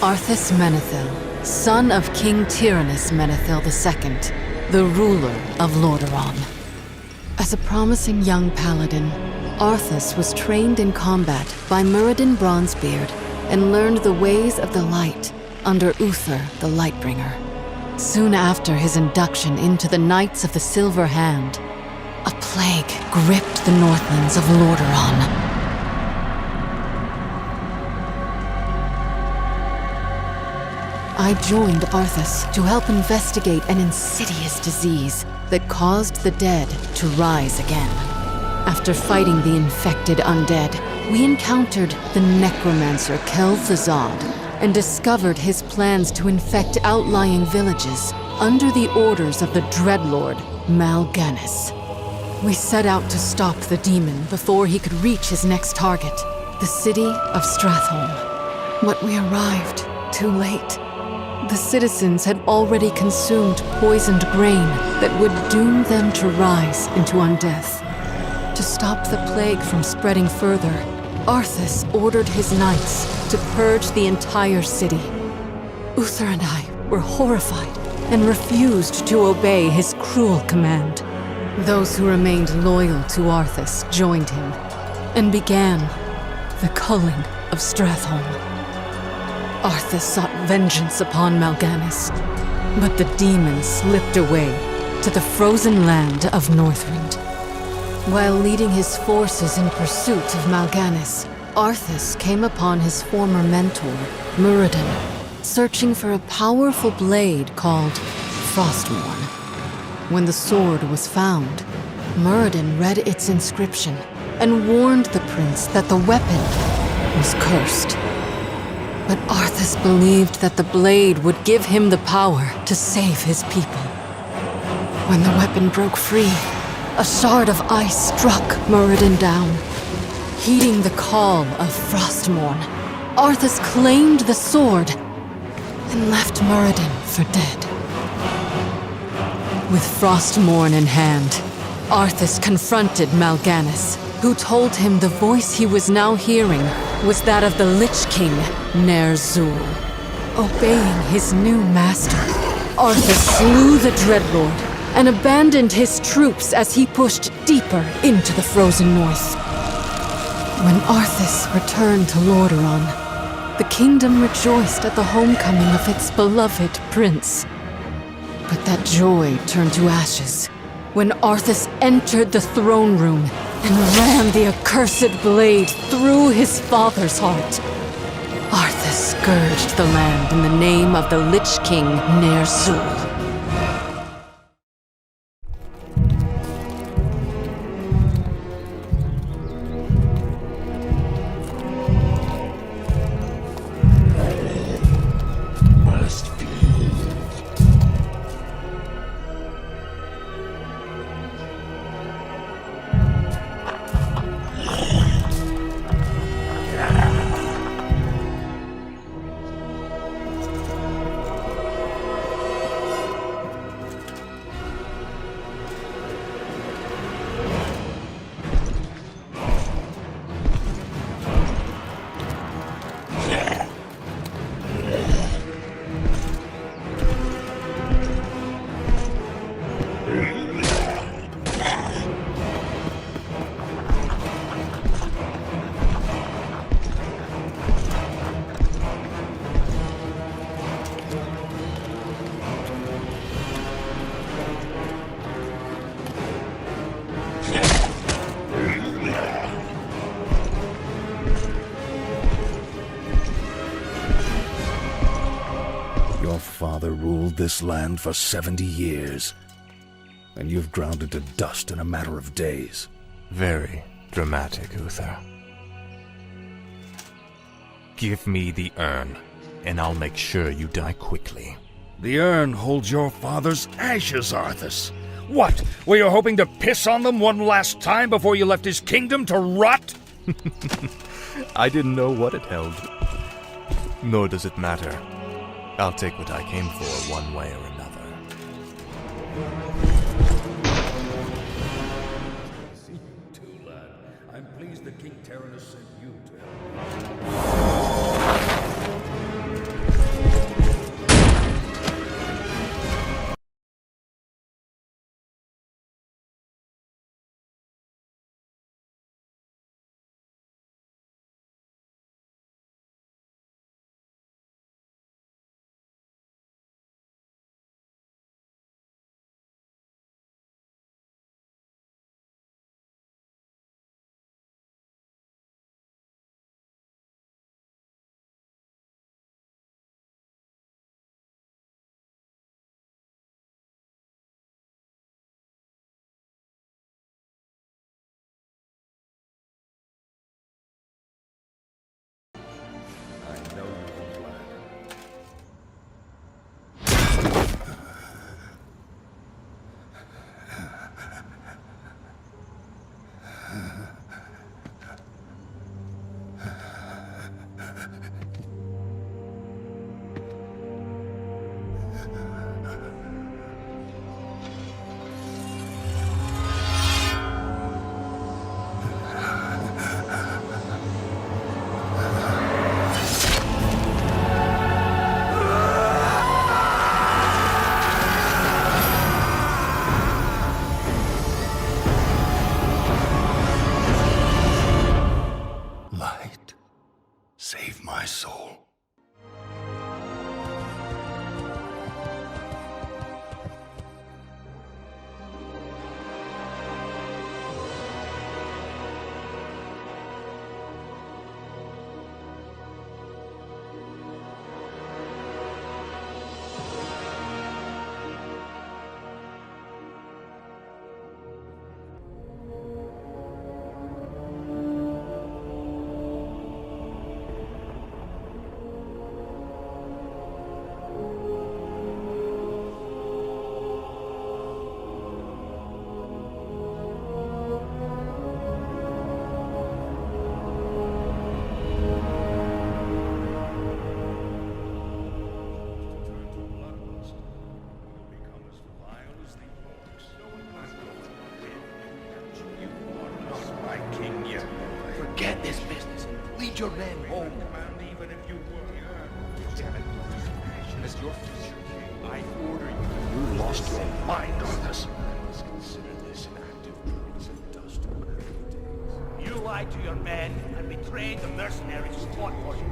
Arthas Menethil, son of King Tyrannus Menethil II, the ruler of Lordaeron. As a promising young paladin, Arthas was trained in combat by Muradin Bronzebeard and learned the ways of the light under Uther the Lightbringer. Soon after his induction into the Knights of the Silver Hand, a plague gripped the Northlands of Lordaeron. I joined Arthas to help investigate an insidious disease that caused the dead to rise again. After fighting the infected undead, we encountered the necromancer Kel'Thuzad and discovered his plans to infect outlying villages under the orders of the Dreadlord Mal'Ganis. We set out to stop the demon before he could reach his next target, the city of Stratholme. But we arrived too late. The citizens had already consumed poisoned grain that would doom them to rise into undeath. To stop the plague from spreading further, Arthas ordered his knights to purge the entire city. Uther and I were horrified and refused to obey his cruel command. Those who remained loyal to Arthas joined him and began the culling of Stratholme. Arthas sought vengeance upon Mal'Ganis, but the demon slipped away to the frozen land of Northrend. While leading his forces in pursuit of Mal'Ganis, Arthas came upon his former mentor, Muradin, searching for a powerful blade called Frostmourne. When the sword was found, Muradin read its inscription and warned the prince that the weapon was cursed. But Arthas believed that the blade would give him the power to save his people. When the weapon broke free, a shard of ice struck Muradin down. Heeding the call of Frostmourne, Arthas claimed the sword and left Muradin for dead. With Frostmourne in hand, Arthas confronted Mal'Ganis, who told him the voice he was now hearing was that of the Lich King, Ner'zhul. Obeying his new master, Arthas slew the Dreadlord and abandoned his troops as he pushed deeper into the frozen north. When Arthas returned to Lordaeron, the kingdom rejoiced at the homecoming of its beloved prince. But that joy turned to ashes when Arthas entered the throne room and ran the accursed blade through his father's heart. Arthas scourged the land in the name of the Lich King Ner'zhul. Your father ruled this land for 70 years, and you've ground it to dust in a matter of days. Very dramatic, Uther. Give me the urn, and I'll make sure you die quickly. The urn holds your father's ashes, Arthas. What, were you hoping to piss on them one last time before you left his kingdom to rot? I didn't know what it held. Nor does it matter. I'll take what I came for one way or another. See you too, lad. I'm pleased that King Tyrannus sent you to help. Save my soul. Forget this business. Lead your men home. As your future king, I order you. You lost your mind, Arthas. Consider this an act of treason dust of days. You lied to your men and betrayed the mercenaries who fought for you.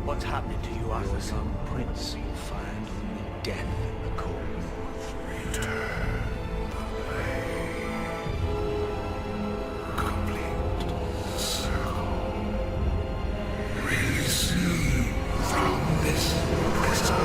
What's happening to you, Arthas? Some prince you'll find only death in the cold north. Return. Complete circle. Release me from this prison.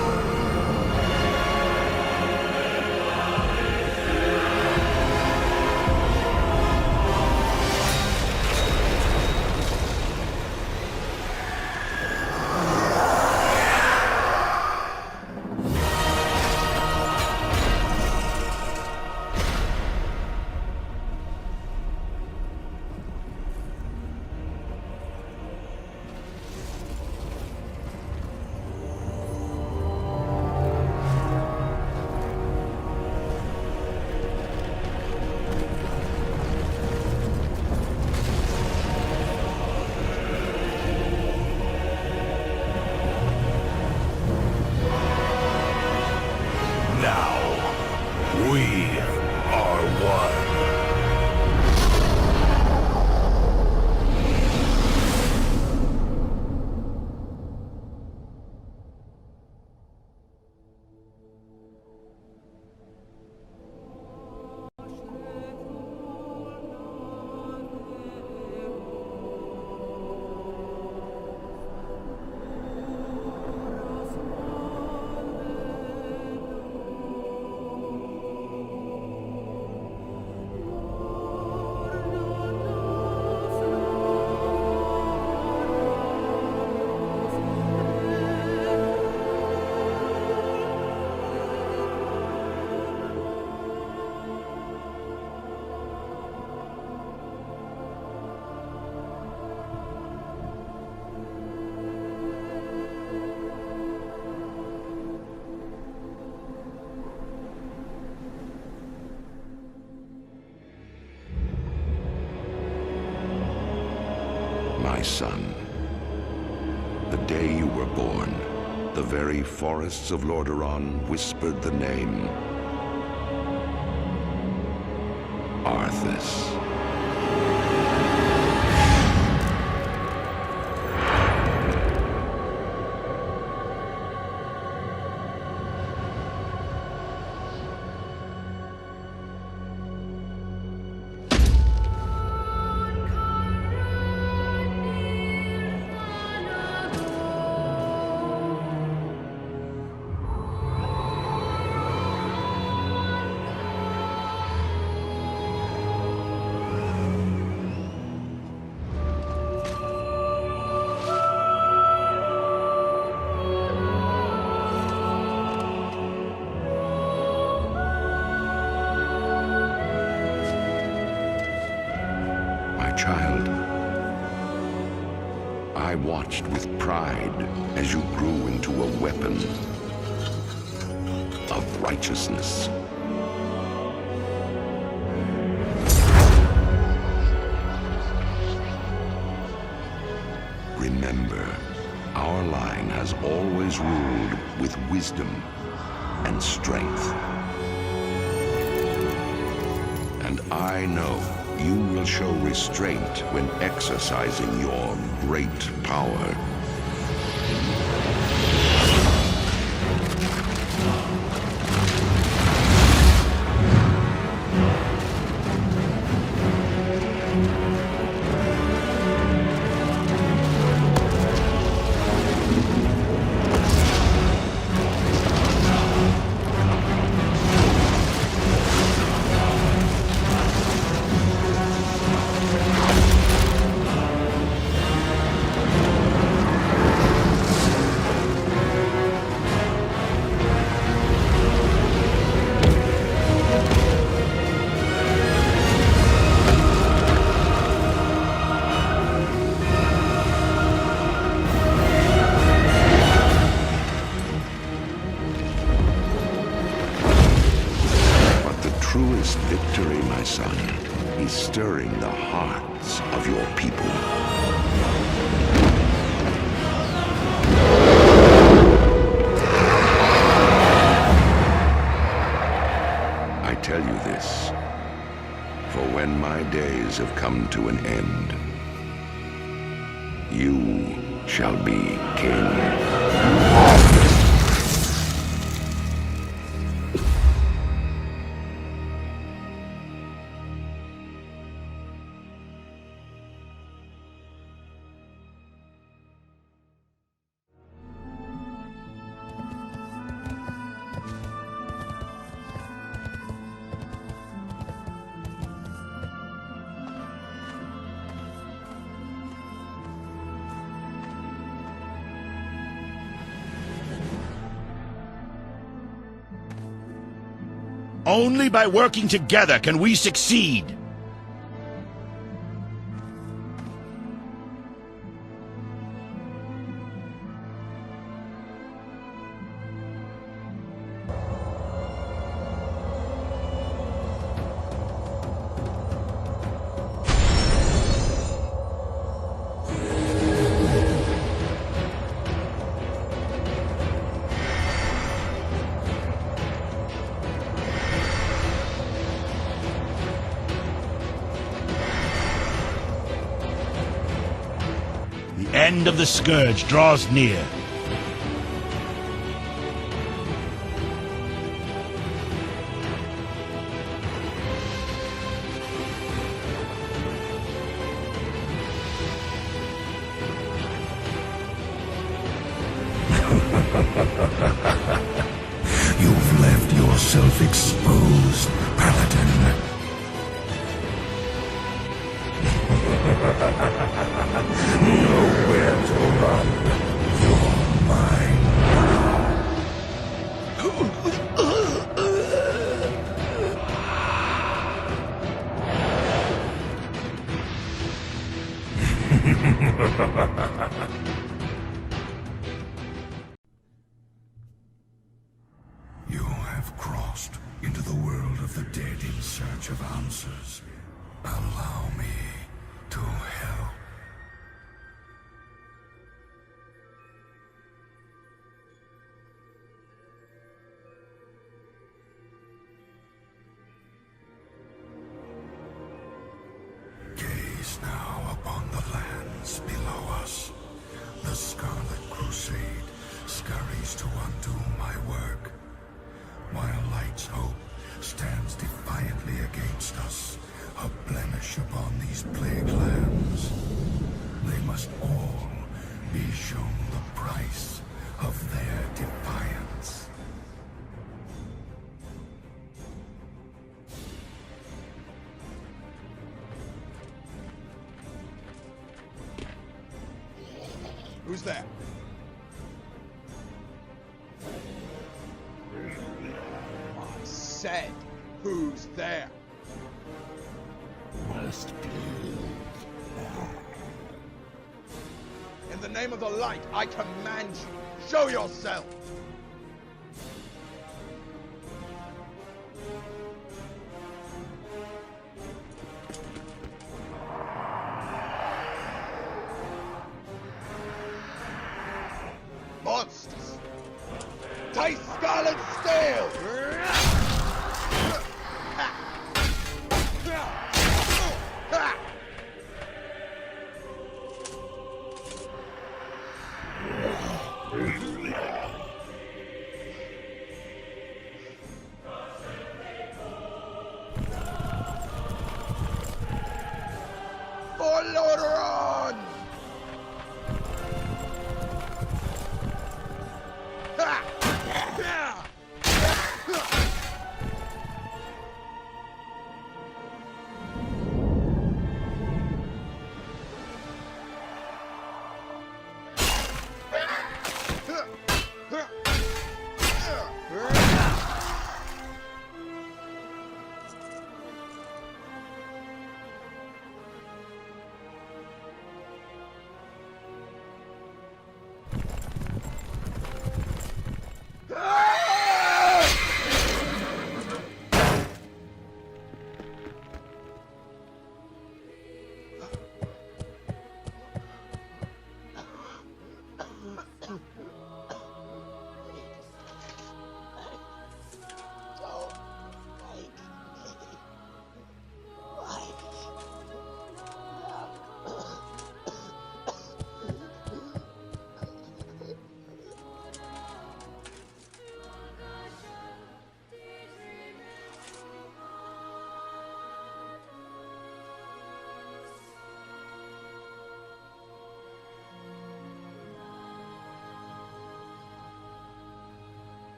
My son, the day you were born, the very forests of Lordaeron whispered the name Arthas. Child, I watched with pride as you grew into a weapon of righteousness. Remember, our line has always ruled with wisdom and strength. And I know you will show restraint when exercising your great power. to an end. You shall be king. Only by working together can we succeed. The end of the scourge draws near. You've left yourself exposed, Paladin. Nowhere to run. You're mine You have crossed into the world of the dead in search of answers. Allow me to help. Gaze now upon the lands below us. The Scarlet Crusade scurries to undo my work, while Light's hope stands defiantly against us, a blemish upon these plague lands. They must all be shown the price of their defiance. Who's there? I said, who's there? In the name of the light, I command you, show yourself! Monsters! Taste scarlet steel! For Lordaeron!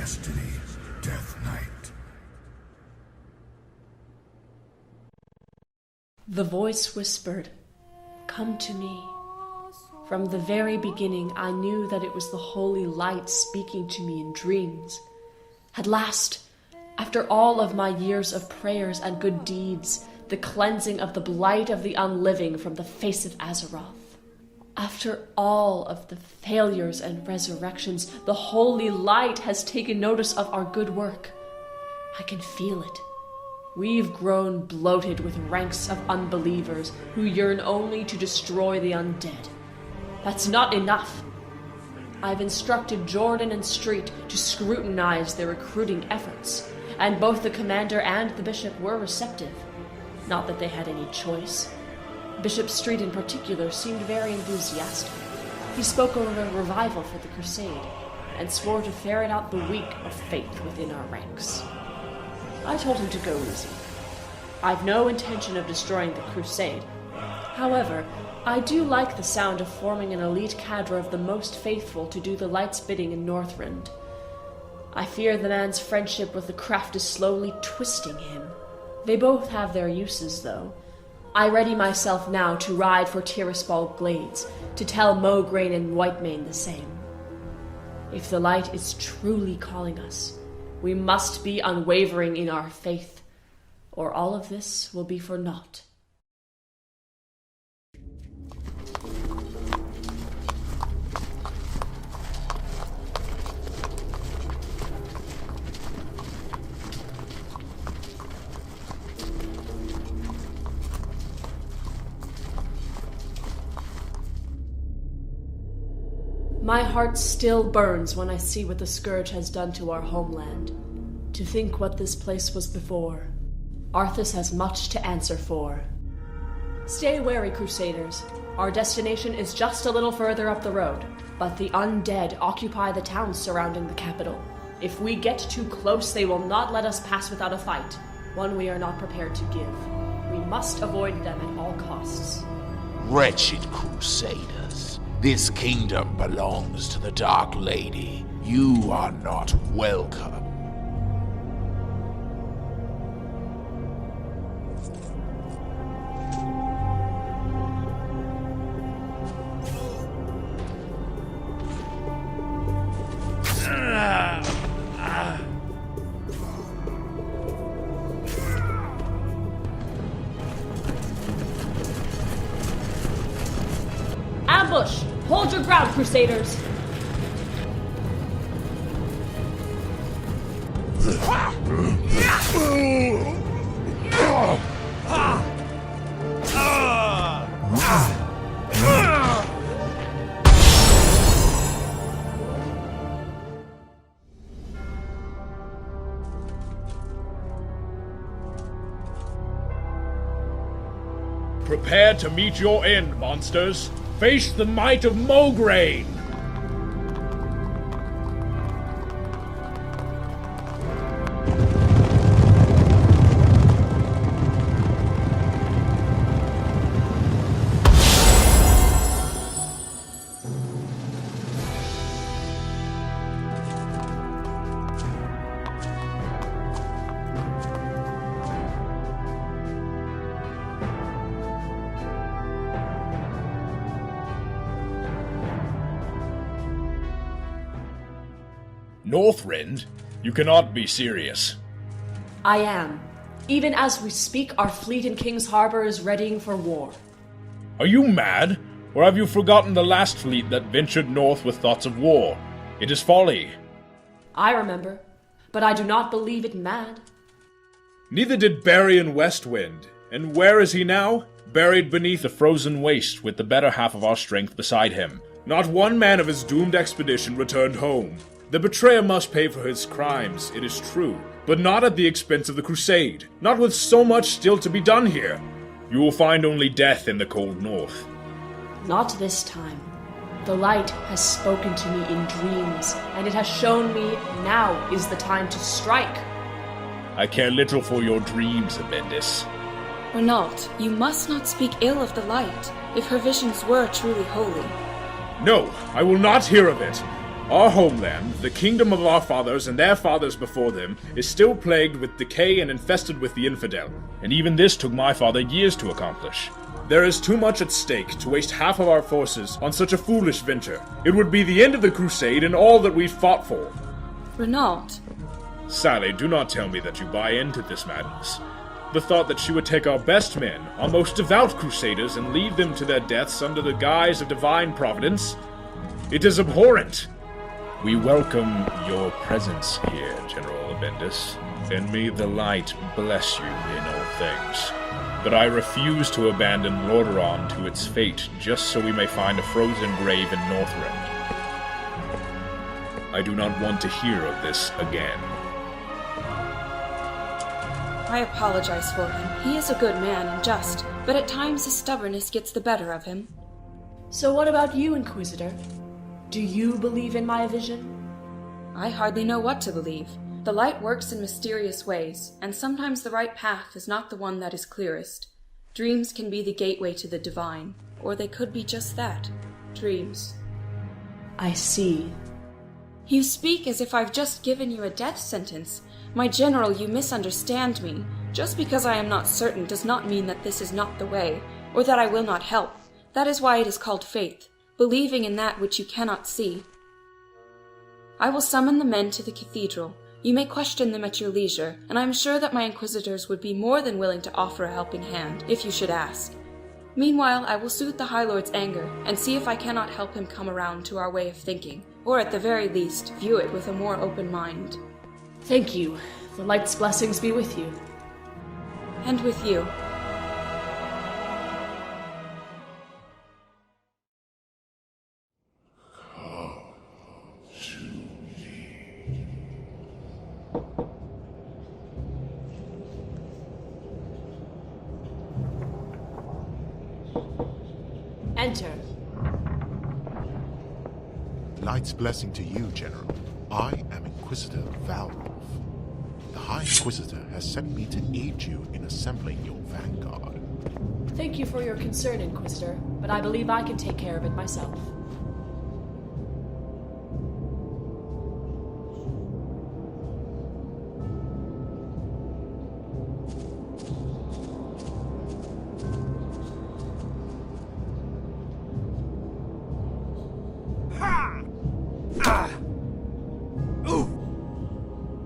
destiny, Death Knight. The voice whispered, "Come to me." From the very beginning, I knew that it was the holy light speaking to me in dreams. At last, after all of my years of prayers and good deeds, the cleansing of the blight of the unliving from the face of Azeroth. After all of the failures and resurrections, the holy light has taken notice of our good work. I can feel it. We've grown bloated with ranks of unbelievers who yearn only to destroy the undead. That's not enough. I've instructed Jordan and Street to scrutinize their recruiting efforts, and both the commander and the bishop were receptive. Not that they had any choice. Bishop Street in particular seemed very enthusiastic. He spoke of a revival for the crusade, and swore to ferret out the weak of faith within our ranks. I told him to go easy. I've no intention of destroying the crusade. However, I do like the sound of forming an elite cadre of the most faithful to do the light's bidding in Northrend. I fear the man's friendship with the craft is slowly twisting him. They both have their uses, though. I ready myself now to ride for Tiraspol Glades, to tell Mograine and Whitemane the same. If the light is truly calling us, we must be unwavering in our faith, or all of this will be for naught. My heart still burns when I see what the Scourge has done to our homeland. To think what this place was before. Arthas has much to answer for. Stay wary, Crusaders. Our destination is just a little further up the road, but the undead occupy the towns surrounding the capital. If we get too close, they will not let us pass without a fight, one we are not prepared to give. We must avoid them at all costs. Wretched Crusaders, this kingdom belongs to the Dark Lady. You are not welcome. Ambush! Hold your ground, Crusaders! Prepare to meet your end, monsters. Face the might of Mograine! Northrend? You cannot be serious. I am. Even as we speak, our fleet in King's Harbor is readying for war. Are you mad? Or have you forgotten the last fleet that ventured north with thoughts of war? It is folly. I remember, but I do not believe it mad. Neither did Barry and Westwind. And where is he now? Buried beneath a frozen waste with the better half of our strength beside him. Not one man of his doomed expedition returned home. The betrayer must pay for his crimes, it is true, but not at the expense of the crusade, not with so much still to be done here. You will find only death in the cold north. Not this time. The light has spoken to me in dreams, and it has shown me now is the time to strike. I care little for your dreams, Abendis. Renault, you must not speak ill of the light, if her visions were truly holy. No, I will not hear of it. Our homeland, the kingdom of our fathers and their fathers before them, is still plagued with decay and infested with the infidel, and even this took my father years to accomplish. There is too much at stake to waste half of our forces on such a foolish venture. It would be the end of the crusade and all that we've fought for. Renaud. Sally, do not tell me that you buy into this madness. The thought that she would take our best men, our most devout crusaders, and lead them to their deaths under the guise of divine providence, it is abhorrent. We welcome your presence here, General Abendis, and may the light bless you in all things. But I refuse to abandon Lordaeron to its fate just so we may find a frozen grave in Northrend. I do not want to hear of this again. I apologize for him. He is a good man and just, but at times his stubbornness gets the better of him. So what about you, Inquisitor? Do you believe in my vision? I hardly know what to believe. The light works in mysterious ways, and sometimes the right path is not the one that is clearest. Dreams can be the gateway to the divine, or they could be just that, dreams. I see. You speak as if I've just given you a death sentence. My general, you misunderstand me. Just because I am not certain does not mean that this is not the way, or that I will not help. That is why it is called faith, believing in that which you cannot see. I will summon the men to the cathedral. You may question them at your leisure, and I am sure that my inquisitors would be more than willing to offer a helping hand, if you should ask. Meanwhile, I will soothe the High Lord's anger, and see if I cannot help him come around to our way of thinking, or at the very least, view it with a more open mind. Thank you. The light's blessings be with you. And with you. Enter. Light's blessing to you, General. I am Inquisitor Valrolf. The High Inquisitor has sent me to aid you in assembling your vanguard. Thank you for your concern, Inquisitor, but I believe I can take care of it myself.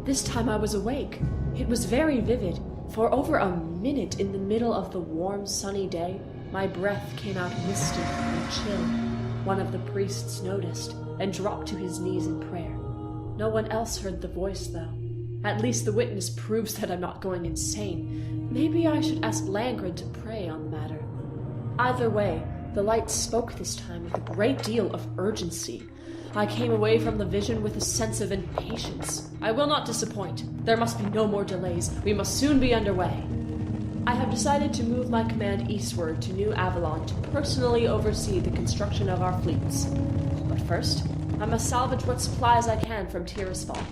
This time I was awake. It was very vivid. For over a minute in the middle of the warm, sunny day, my breath came out misty and chill. One of the priests noticed and dropped to his knees in prayer. No one else heard the voice, though. At least the witness proves that I'm not going insane. Maybe I should ask Langren to pray on the matter. Either way, the light spoke this time with a great deal of urgency. I came away from the vision with a sense of impatience. I will not disappoint. There must be no more delays. We must soon be underway. I have decided to move my command eastward to New Avalon to personally oversee the construction of our fleets. But first, I must salvage what supplies I can from Tirisfal.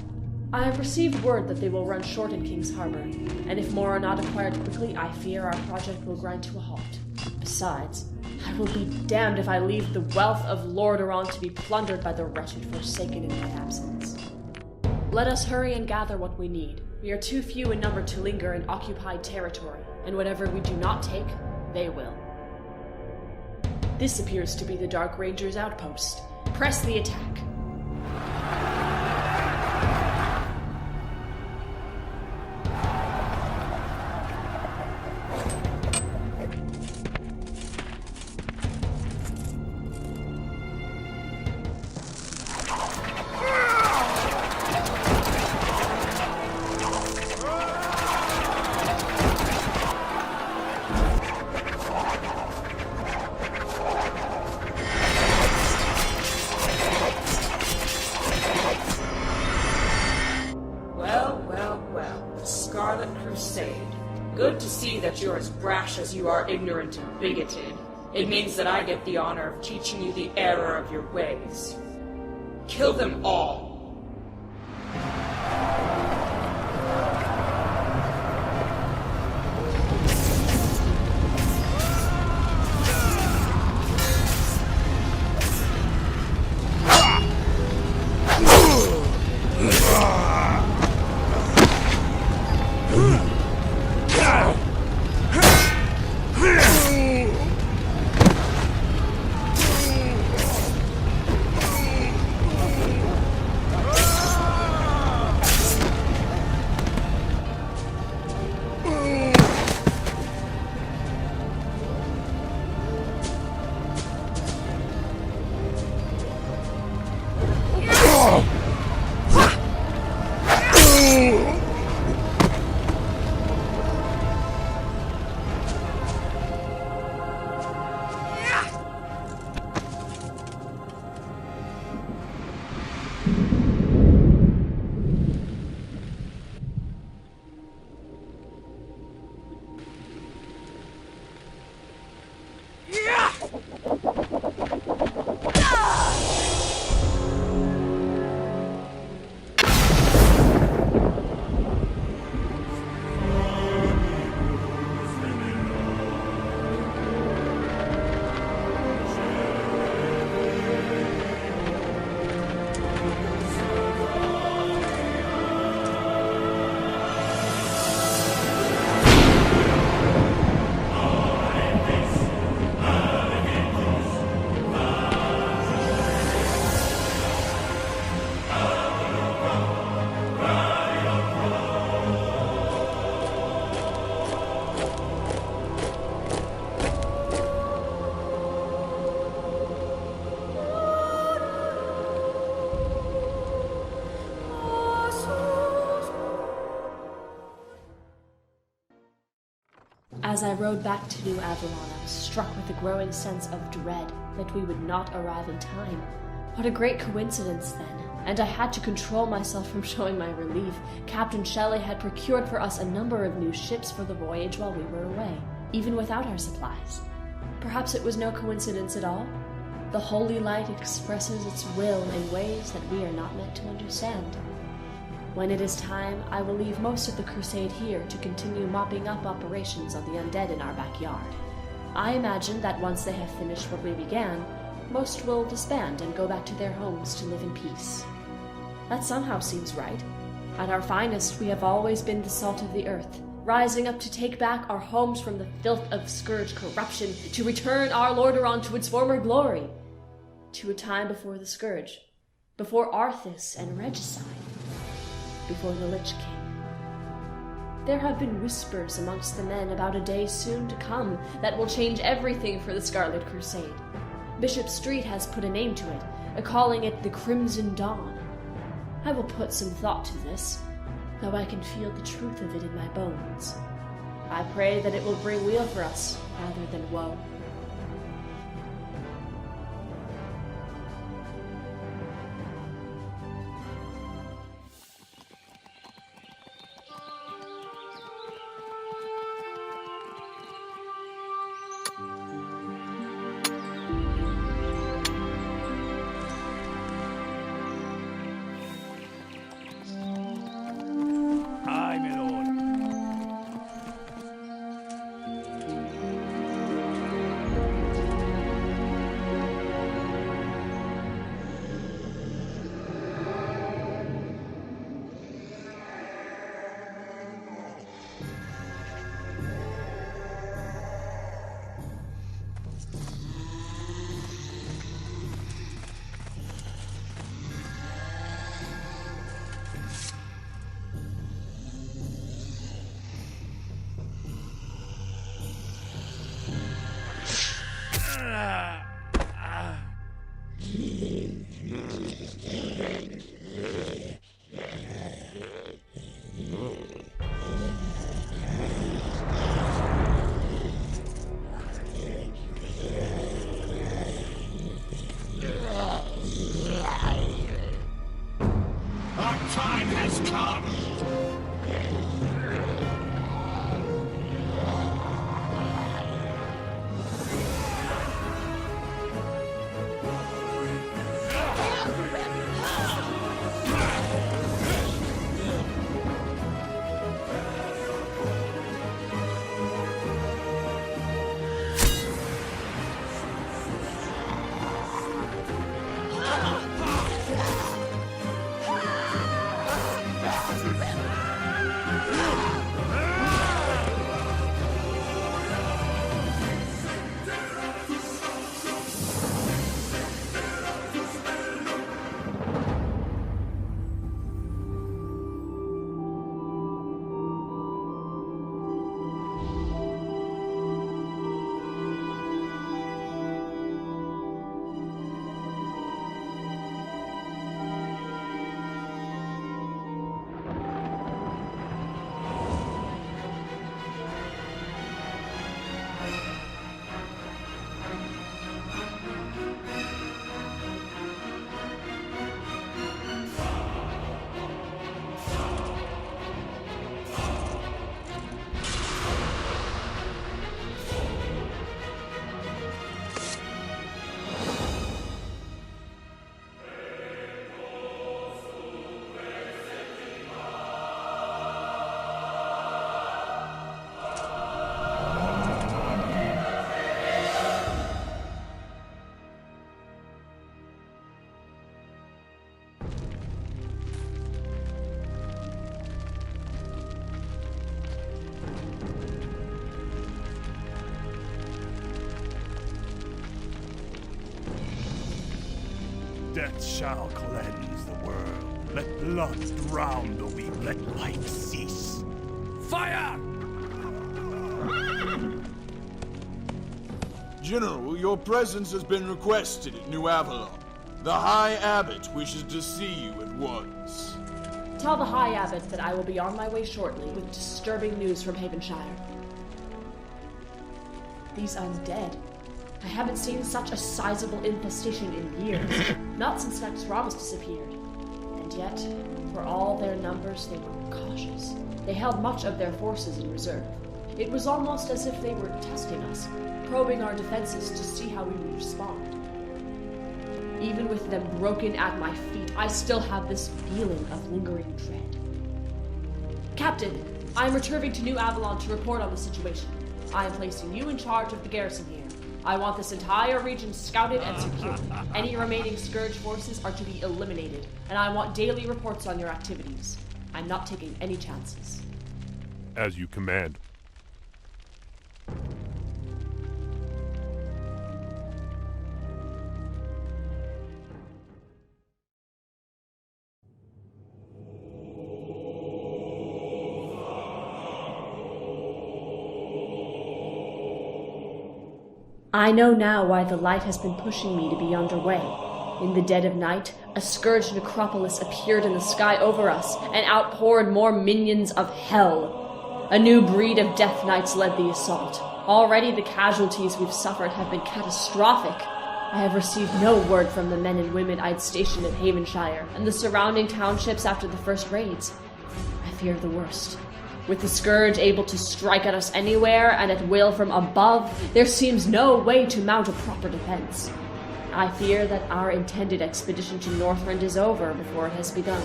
I have received word that they will run short in King's Harbor, and if more are not acquired quickly, I fear our project will grind to a halt. Besides, I will be damned if I leave the wealth of Lordaeron to be plundered by the wretched Forsaken in my absence. Let us hurry and gather what we need. We are too few in number to linger in occupied territory, and whatever we do not take, they will. This appears to be the Dark Ranger's outpost. Press the attack. You're as brash as you are ignorant and bigoted. It means that I get the honor of teaching you the error of your ways. Kill them all! As I rode back to New Avalon, I was struck with a growing sense of dread that we would not arrive in time. What a great coincidence, then. And I had to control myself from showing my relief. Captain Shelley had procured for us a number of new ships for the voyage while we were away, even without our supplies. Perhaps it was no coincidence at all. The holy light expresses its will in ways that we are not meant to understand. When it is time, I will leave most of the crusade here to continue mopping up operations on the undead in our backyard. I imagine that once they have finished what we began, most will disband and go back to their homes to live in peace. That somehow seems right. At our finest, we have always been the salt of the earth, rising up to take back our homes from the filth of Scourge corruption, to return our Lordaeron to its former glory, to a time before the Scourge, before Arthas and Regicide, before the Lich King. There have been whispers amongst the men about a day soon to come that will change everything for the Scarlet Crusade. Bishop Street has put a name to it, calling it the Crimson Dawn. I will put some thought to this, though I can feel the truth of it in my bones. I pray that it will bring weal for us, rather than woe. Death shall cleanse the world. Let blood drown the weak. Let life cease. Fire! General, your presence has been requested at New Avalon. The High Abbot wishes to see you at once. Tell the High Abbot that I will be on my way shortly with disturbing news from Havenshire. these undead. I haven't seen such a sizable infestation in years, not since Nexramas disappeared. And yet, for all their numbers, they were cautious. They held much of their forces in reserve. It was almost as if they were testing us, probing our defenses to see how we would respond. Even with them broken at my feet, I still have this feeling of lingering dread. Captain, I am returning to New Avalon to report on the situation. I am placing you in charge of the garrison here. I want this entire region scouted and secured. Any remaining Scourge forces are to be eliminated, and I want daily reports on your activities. I'm not taking any chances. As you command. I know now why the light has been pushing me to be underway. In the dead of night, a Scourge necropolis appeared in the sky over us and outpoured more minions of hell. A new breed of Death Knights led the assault. Already the casualties we've suffered have been catastrophic. I have received no word from the men and women I'd stationed in Havenshire and the surrounding townships after the first raids. I fear the worst. With the Scourge able to strike at us anywhere and at will from above, there seems no way to mount a proper defense. I fear that our intended expedition to Northrend is over before it has begun.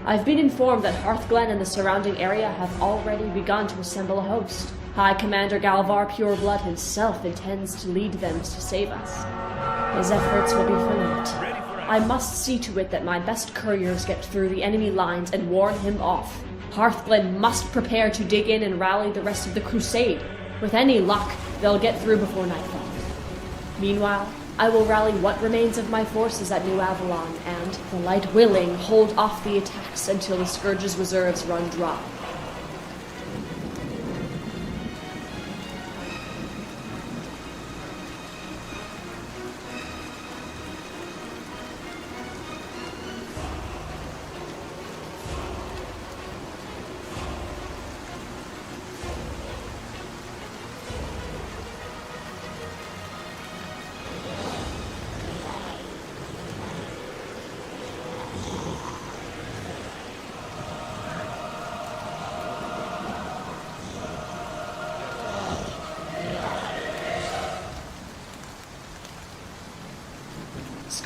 I've been informed that Hearthglen and the surrounding area have already begun to assemble a host. High Commander Galvar Pureblood himself intends to lead them to save us. His efforts will be for naught. I must see to it that my best couriers get through the enemy lines and warn him off. Hearthglen must prepare to dig in and rally the rest of the crusade. With any luck, they'll get through before nightfall. Meanwhile, I will rally what remains of my forces at New Avalon and, the light willing, hold off the attacks until the Scourge's reserves run dry.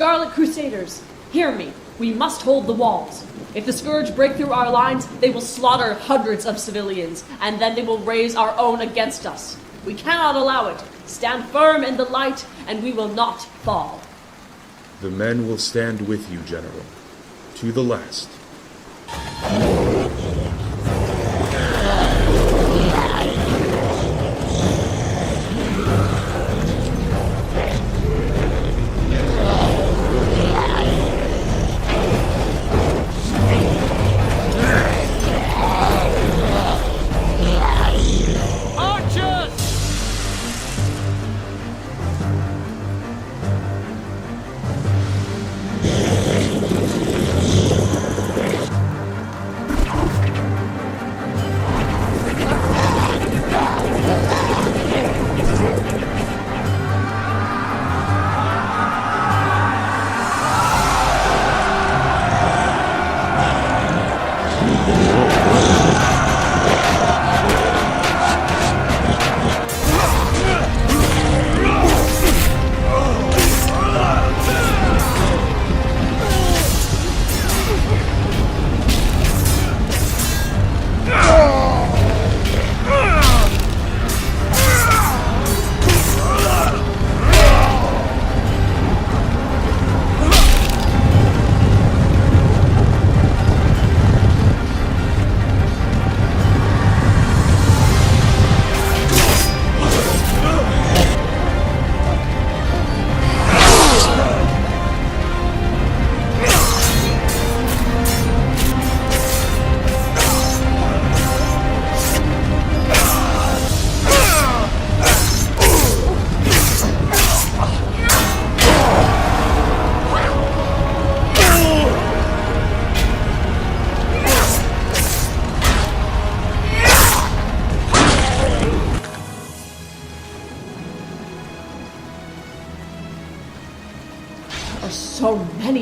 Scarlet Crusaders, hear me. We must hold the walls. If the Scourge break through our lines, they will slaughter hundreds of civilians, and then they will raise our own against us. We cannot allow it. Stand firm in the light, and we will not fall. The men will stand with you, General. To the last.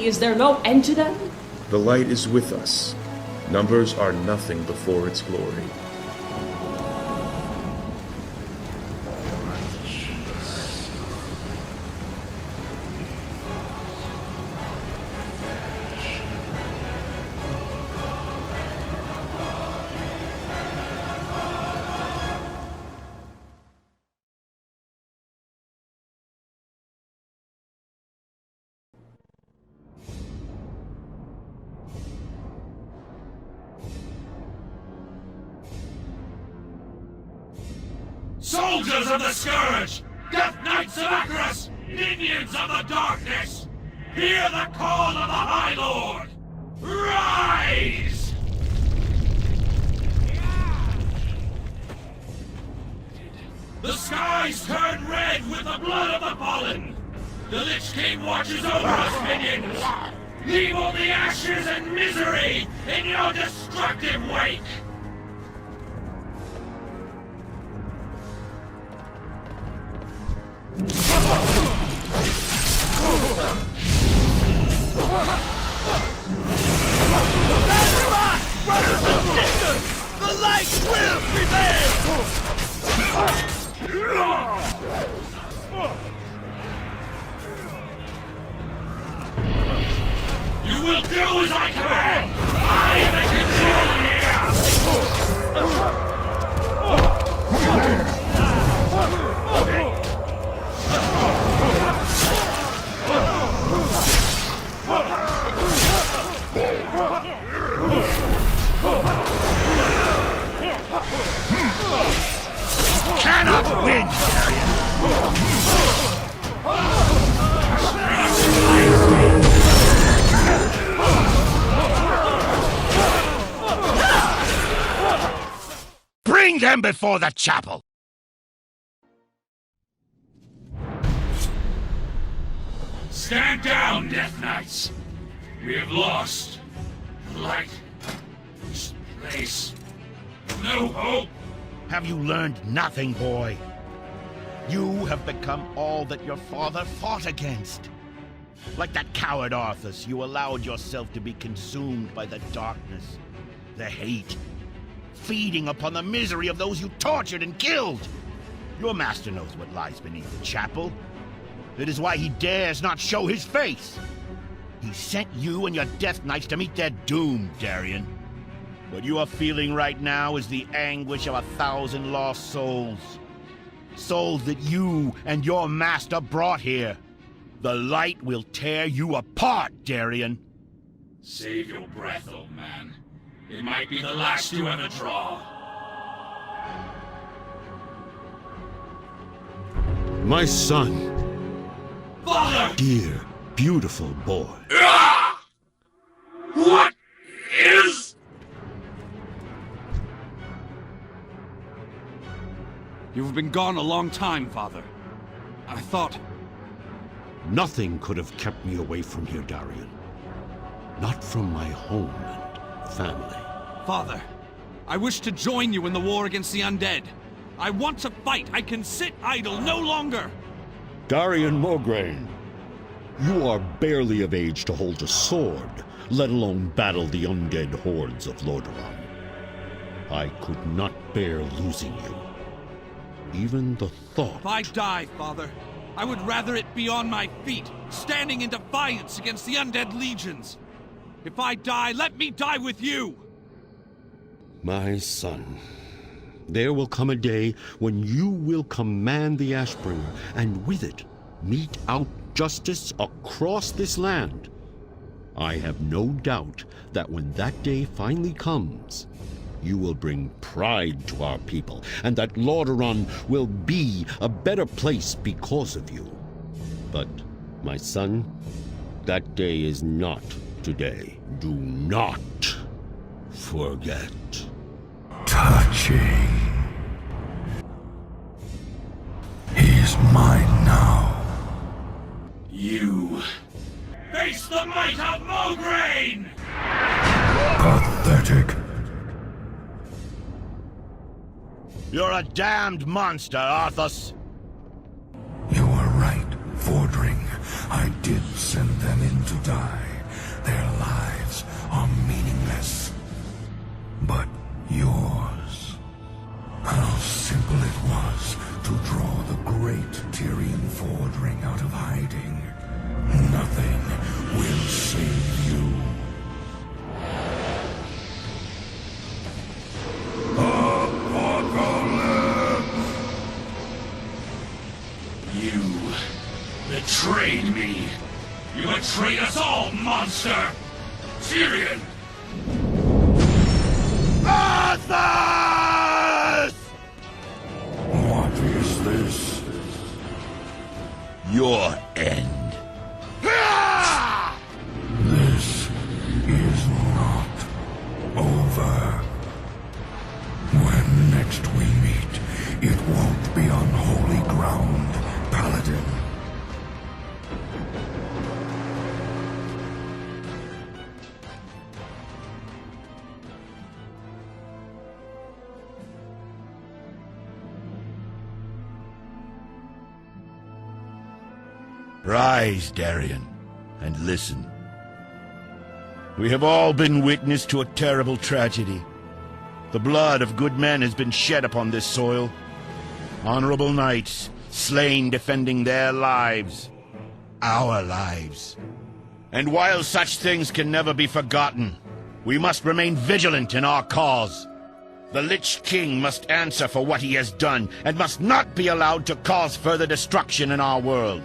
Is there no end to them? The light is with us. Numbers are nothing before its glory. Soldiers of the Scourge! Death Knights of Akros! Minions of the Darkness! Hear the call of the High Lord! Rise! The skies turn red with the blood of the fallen! The Lich King watches over us, minions! Leave only ashes and misery in your destructive wake! The light will prevail! You will do as I command! I am in Cannot win, Bring them before the chapel! Stand down, Death Knights! We have lost. The light. This place. No hope. Have you learned nothing, boy? You have become all that your father fought against. Like that coward Arthas, you allowed yourself to be consumed by the darkness, the hate, feeding upon the misery of those you tortured and killed. Your master knows what lies beneath the chapel. It is why he dares not show his face. He sent you and your Death Knights to meet their doom, Darien. What you are feeling right now is the anguish of 1,000 lost souls. Souls that you and your master brought here. The light will tear you apart, Darien. Save your breath, old man. It might be the last you ever draw. My son. Father! Dear, beautiful boy. What is... You've been gone a long time, Father. I thought... Nothing could have kept me away from here, Darien. Not from my home and family. Father, I wish to join you in the war against the undead. I want to fight. I can sit idle no longer. Darien Mograine, you are barely of age to hold a sword, let alone battle the undead hordes of Lordaeron. I could not bear losing you. Even the thought... If I die, Father, I would rather it be on my feet, standing in defiance against the undead legions. If I die, let me die with you! My son, there will come a day when you will command the Ashbringer, and with it, mete out justice across this land. I have no doubt that when that day finally comes, you will bring pride to our people, and that Lordaeron will be a better place because of you. But, my son, that day is not today. Do not forget. Touching. He's mine now. You... face the might of Mograine! Pathetic. You're a damned monster, Arthas. You were right, Fordring. I did send them in to die. betrayed us all, monster! Tyrion! Arthas! What is this? Your end. This is not over. When next we meet, it won't be on holy ground, Paladin. Rise, Darian, and listen. We have all been witness to a terrible tragedy. The blood of good men has been shed upon this soil. Honorable knights, slain defending their lives. Our lives. And while such things can never be forgotten, we must remain vigilant in our cause. The Lich King must answer for what he has done, and must not be allowed to cause further destruction in our world.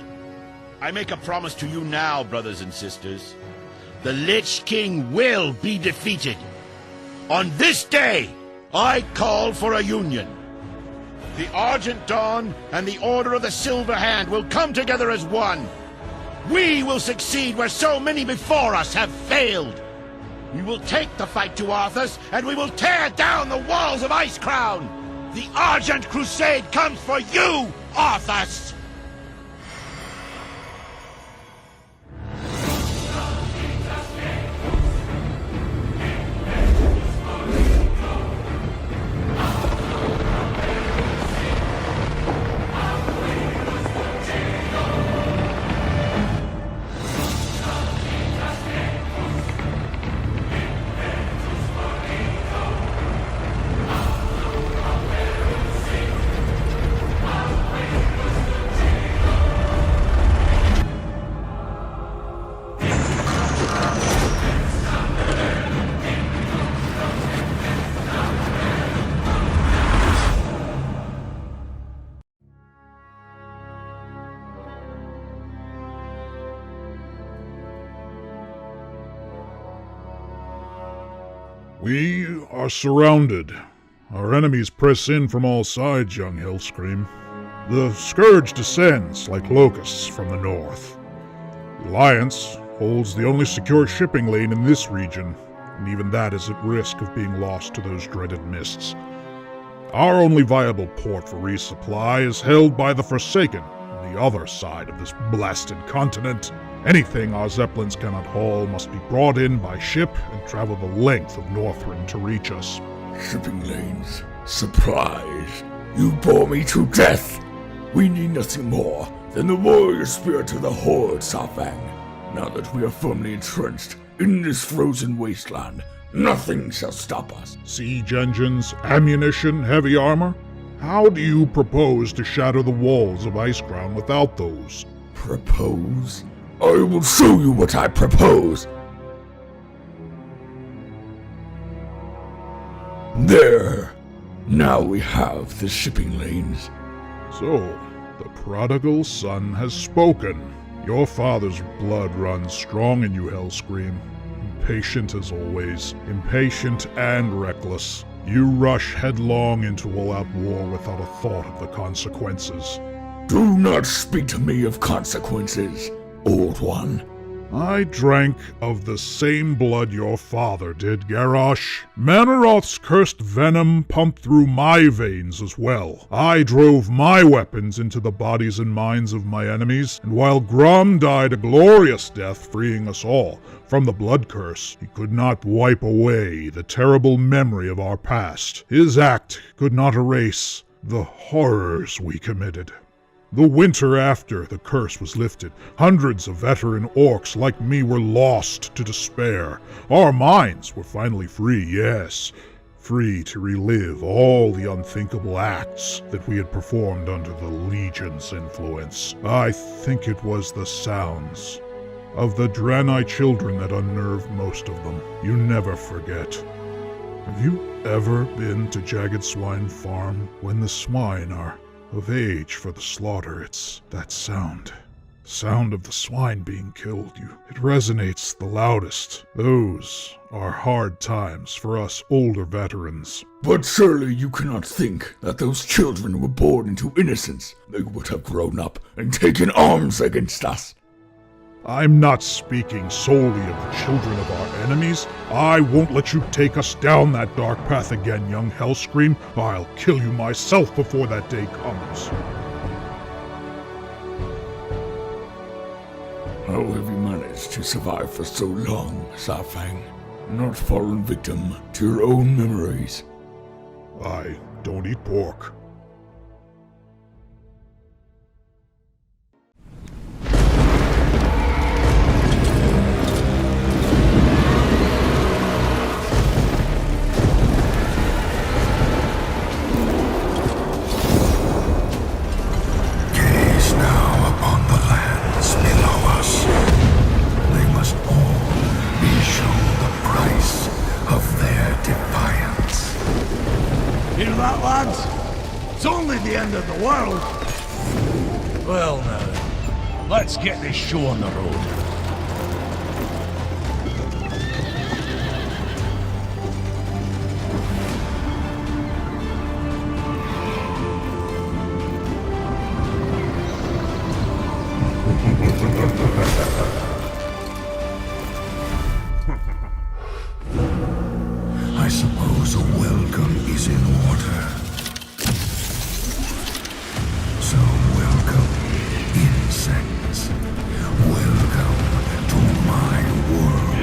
I make a promise to you now, brothers and sisters. The Lich King will be defeated. On this day, I call for a union. The Argent Dawn and the Order of the Silver Hand will come together as one. We will succeed where so many before us have failed. We will take the fight to Arthas, and we will tear down the walls of Icecrown. The Argent Crusade comes for you, Arthas! We are surrounded. Our enemies press in from all sides, young Hellscream. The Scourge descends like locusts from the north. The Alliance holds the only secure shipping lane in this region, and even that is at risk of being lost to those dreaded mists. Our only viable port for resupply is held by the Forsaken, on the other side of this blasted continent. Anything our Zeppelins cannot haul must be brought in by ship and travel the length of Northrend to reach us. Shipping lanes. Surprise. You bore me to death. We need nothing more than the warrior spirit of the Horde, Safang. Now that we are firmly entrenched in this frozen wasteland, nothing shall stop us. Siege engines, ammunition, heavy armor? How do you propose to shatter the walls of Icecrown without those? Propose? I will show you what I propose. There. Now we have the shipping lanes. So, the prodigal son has spoken. Your father's blood runs strong in you, Hellscream. Impatient as always. Impatient and reckless. You rush headlong into all-out war without a thought of the consequences. Do not speak to me of consequences, Old One. I drank of the same blood your father did, Garrosh. Manaroth's cursed venom pumped through my veins as well. I drove my weapons into the bodies and minds of my enemies, and while Grom died a glorious death freeing us all from the blood curse, he could not wipe away the terrible memory of our past. His act could not erase the horrors we committed. The winter after the curse was lifted, hundreds of veteran orcs like me were lost to despair. Our minds were finally free, yes. Free to relive all the unthinkable acts that we had performed under the Legion's influence. I think it was the sounds of the Draenei children that unnerved most of them. You never forget. Have you ever been to Jagged Swine Farm when the swine are of age for the slaughter? It's that sound. Sound of the swine being killed, it resonates the loudest. Those are hard times for us older veterans. But surely you cannot think that those children were born into innocence. They would have grown up and taken arms against us. I'm not speaking solely of the children of our enemies. I won't let you take us down that dark path again, young Hellscream. I'll kill you myself before that day comes. How have you managed to survive for so long, Saurfang? Not fallen victim to your own memories? I don't eat pork. End of the world? Well, now, let's get this show on the road. I suppose a welcome is in order. So welcome, insects. Welcome to my world.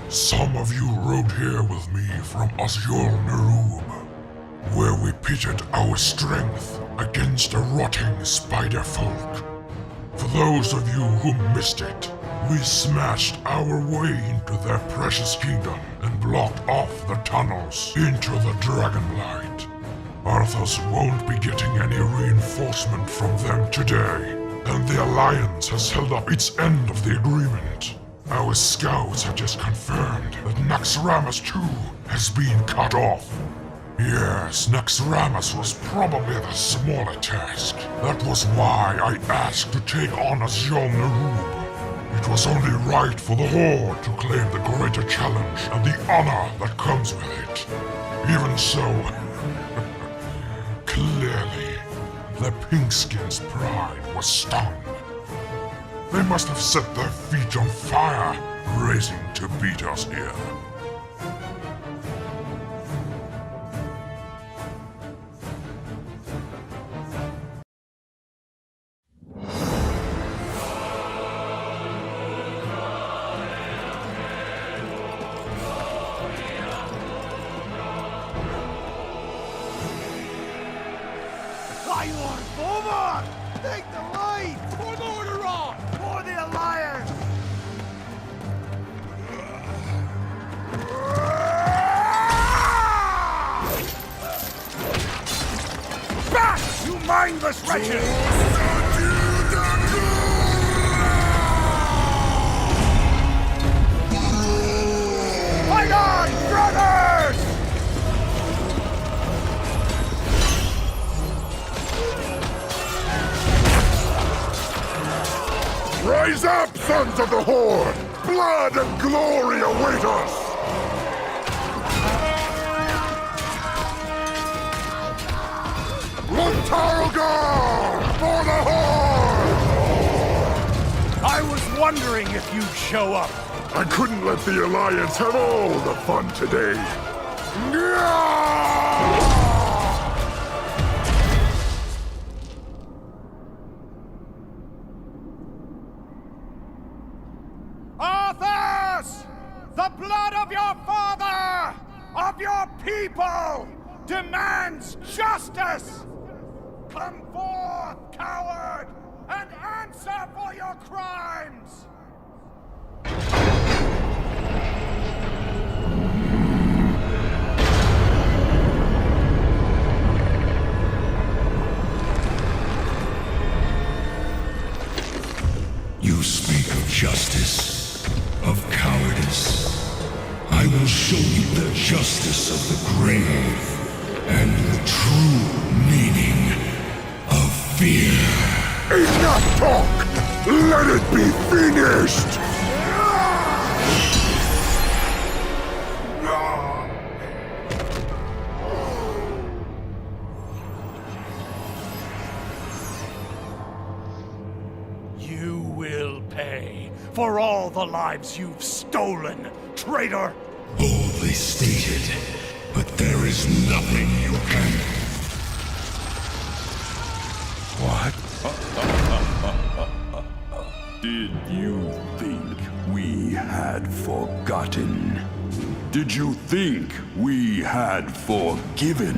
Some of you rode here with me from Azjol-Nerub, where we pitted our strength against a rotting spider folk. For those of you who missed it, we smashed our way into their precious kingdom and blocked off the tunnels into the Dragonblight. Arthas won't be getting any reinforcement from them today, and the Alliance has held up its end of the agreement. Our scouts have just confirmed that Naxxramas too has been cut off. Yes, Naxxramas was probably the smaller task. That was why I asked to take on Azjol-Nerub. It was only right for the Horde to claim the greater challenge and the honor that comes with it. Even so, clearly, the Pinkskins' pride was stung. They must have set their feet on fire, racing to beat us here. Skyward, forward! Take the lead! For Lordaeron! For the Alliance! mindless wretches! Fight on, brothers! Rise up, sons of the Horde! Blood and glory await us! Luntargar! For the Horde! I was wondering if you'd show up. I couldn't let the Alliance have all the fun today. Arthas! The blood of your father, of your people, demands justice! Come forth, coward, and answer for your crimes! You speak of justice, of cowardice. I will show you the justice of the grave and the true meaning of fear. Enough talk! Let it be finished! You will pay for all the lives you've stolen, traitor! Boldly stated, but there is nothing you can... What? Did you think we had forgotten? Did you think we had forgiven?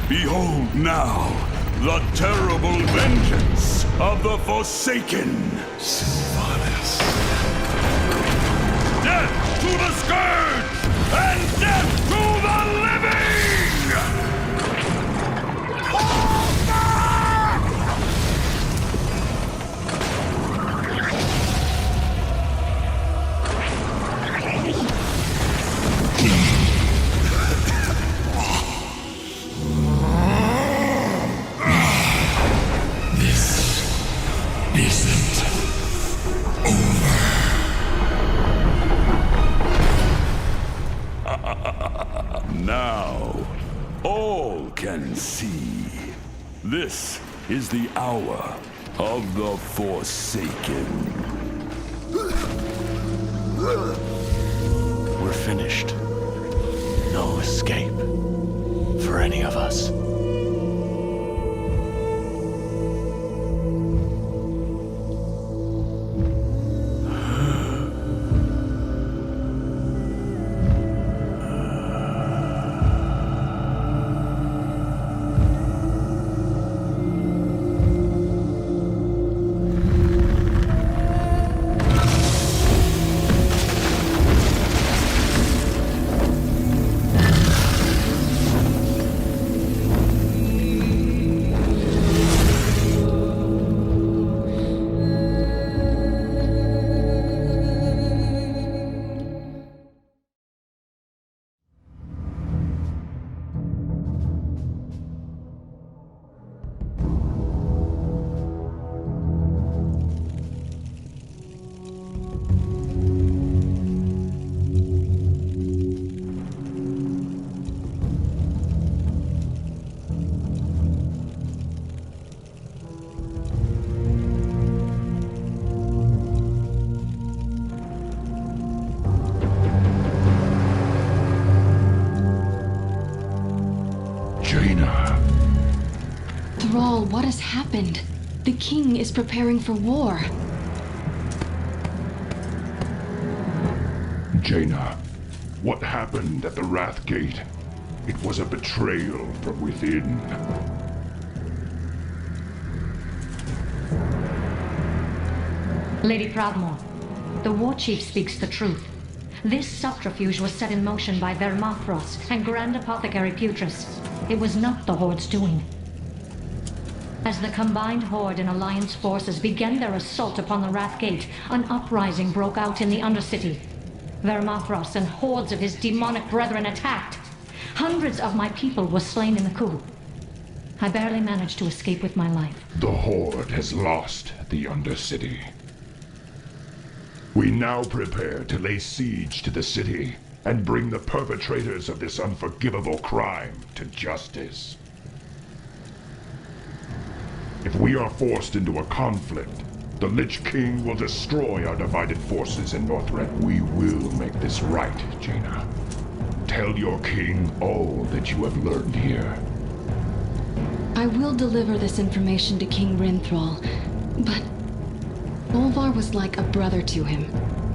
Behold now the terrible vengeance of the Forsaken! Sylvanas. Death to the Scourge! And death to the living! Now, all can see. This is the hour of the Forsaken. We're finished. No escape for any of us. Thrall, what has happened? The king is preparing for war. Jaina, what happened at the Wrath Gate? It was a betrayal from within. Lady Proudmoore, the war chief speaks the truth. This subterfuge was set in motion by Vermathros and Grand Apothecary Putris. It was not the Horde's doing. As the combined Horde and Alliance forces began their assault upon the Wrath Gate, an uprising broke out in the Undercity. Vermathros and hordes of his demonic brethren attacked. Hundreds of my people were slain in the coup. I barely managed to escape with my life. The Horde has lost the Undercity. We now prepare to lay siege to the city and bring the perpetrators of this unforgivable crime to justice. If we are forced into a conflict, the Lich King will destroy our divided forces in Northrend. We will make this right, Jaina. Tell your king all that you have learned here. I will deliver this information to King Rinthral, but Bolvar was like a brother to him.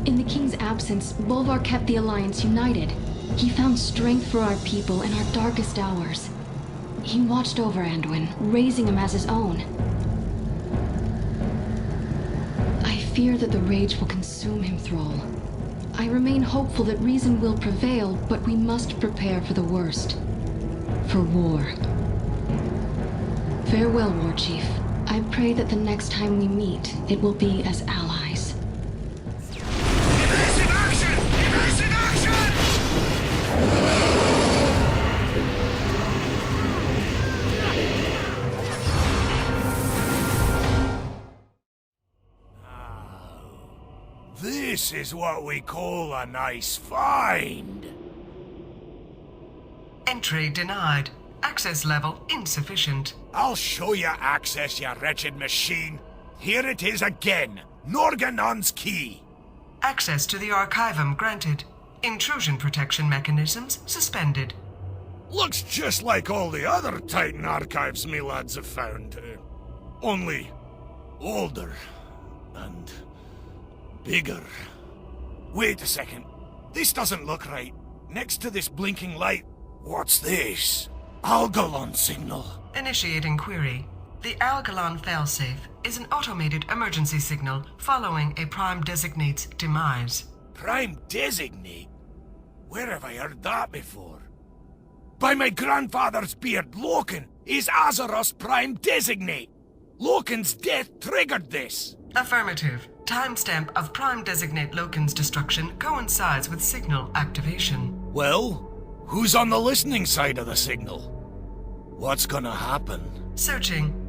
In the king's absence, Bolvar kept the Alliance united. He found strength for our people in our darkest hours. He watched over Anduin, raising him as his own. I fear that the rage will consume him, Thrall. I remain hopeful that reason will prevail, but we must prepare for the worst. For war. Farewell, War Chief. I pray that the next time we meet, it will be as allies. Evasive action! Evasive action! This is what we call a nice find. Entry denied. Access level insufficient. I'll show you access, you wretched machine. Here it is again. Norganon's key. Access to the Archivum granted. Intrusion protection mechanisms suspended. Looks just like all the other Titan archives me lads have found. Only older and bigger. Wait a second. This doesn't look right. Next to this blinking light, what's this? Algalon signal. Initiating query. The Algalon failsafe is an automated emergency signal following a Prime Designate's demise. Prime Designate? Where have I heard that before? By my grandfather's beard, Loken is Azeroth's Prime Designate. Loken's death triggered this. Affirmative. Timestamp of Prime Designate Loken's destruction coincides with signal activation. Well, who's on the listening side of the signal? What's gonna happen? Searching.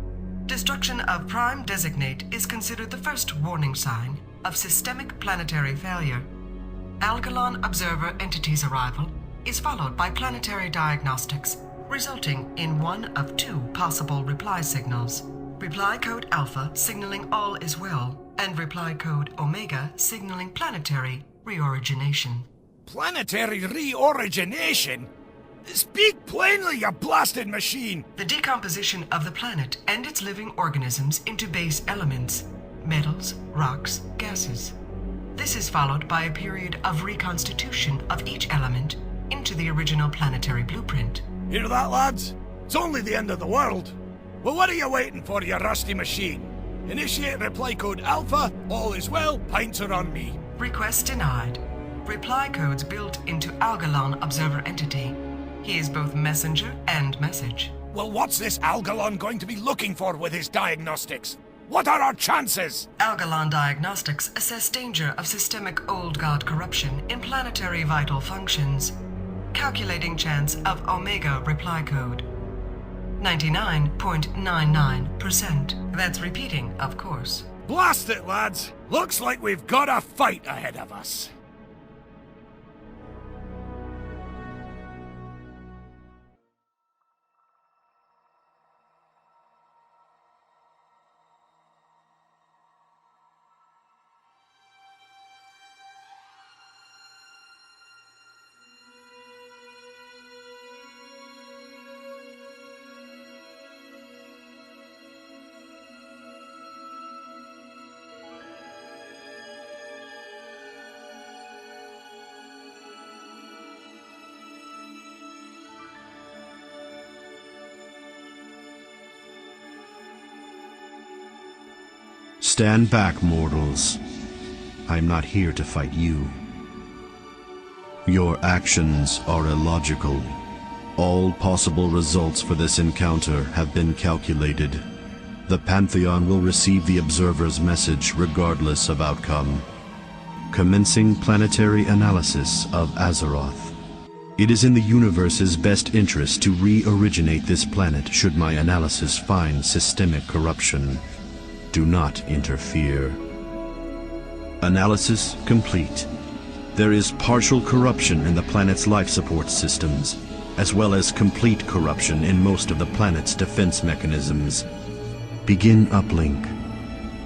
Destruction of Prime Designate is considered the first warning sign of systemic planetary failure. Algalon Observer Entity's arrival is followed by planetary diagnostics, resulting in one of two possible reply signals. Reply code Alpha signaling all is well, and reply code Omega signaling planetary reorigination. Planetary reorigination? Speak plainly, you blasted machine! The decomposition of the planet and its living organisms into base elements, metals, rocks, gases. This is followed by a period of reconstitution of each element into the original planetary blueprint. Hear that, lads? It's only the end of the world. Well, what are you waiting for, you rusty machine? Initiate reply code Alpha, all is well, pints are on me. Request denied. Reply codes built into Algalon Observer Entity. He is both messenger and message. Well, what's this Algalon going to be looking for with his diagnostics? What are our chances? Algalon Diagnostics assess danger of systemic Old God corruption in planetary vital functions. Calculating chance of Omega reply code. 99.99%. That's repeating, of course. Blast it, lads! Looks like we've got a fight ahead of us. Stand back, mortals. I am not here to fight you. Your actions are illogical. All possible results for this encounter have been calculated. The Pantheon will receive the Observer's message regardless of outcome. Commencing planetary analysis of Azeroth. It is in the universe's best interest to re-originate this planet should my analysis find systemic corruption. Do not interfere. Analysis complete. There is partial corruption in the planet's life support systems, as well as complete corruption in most of the planet's defense mechanisms. Begin uplink.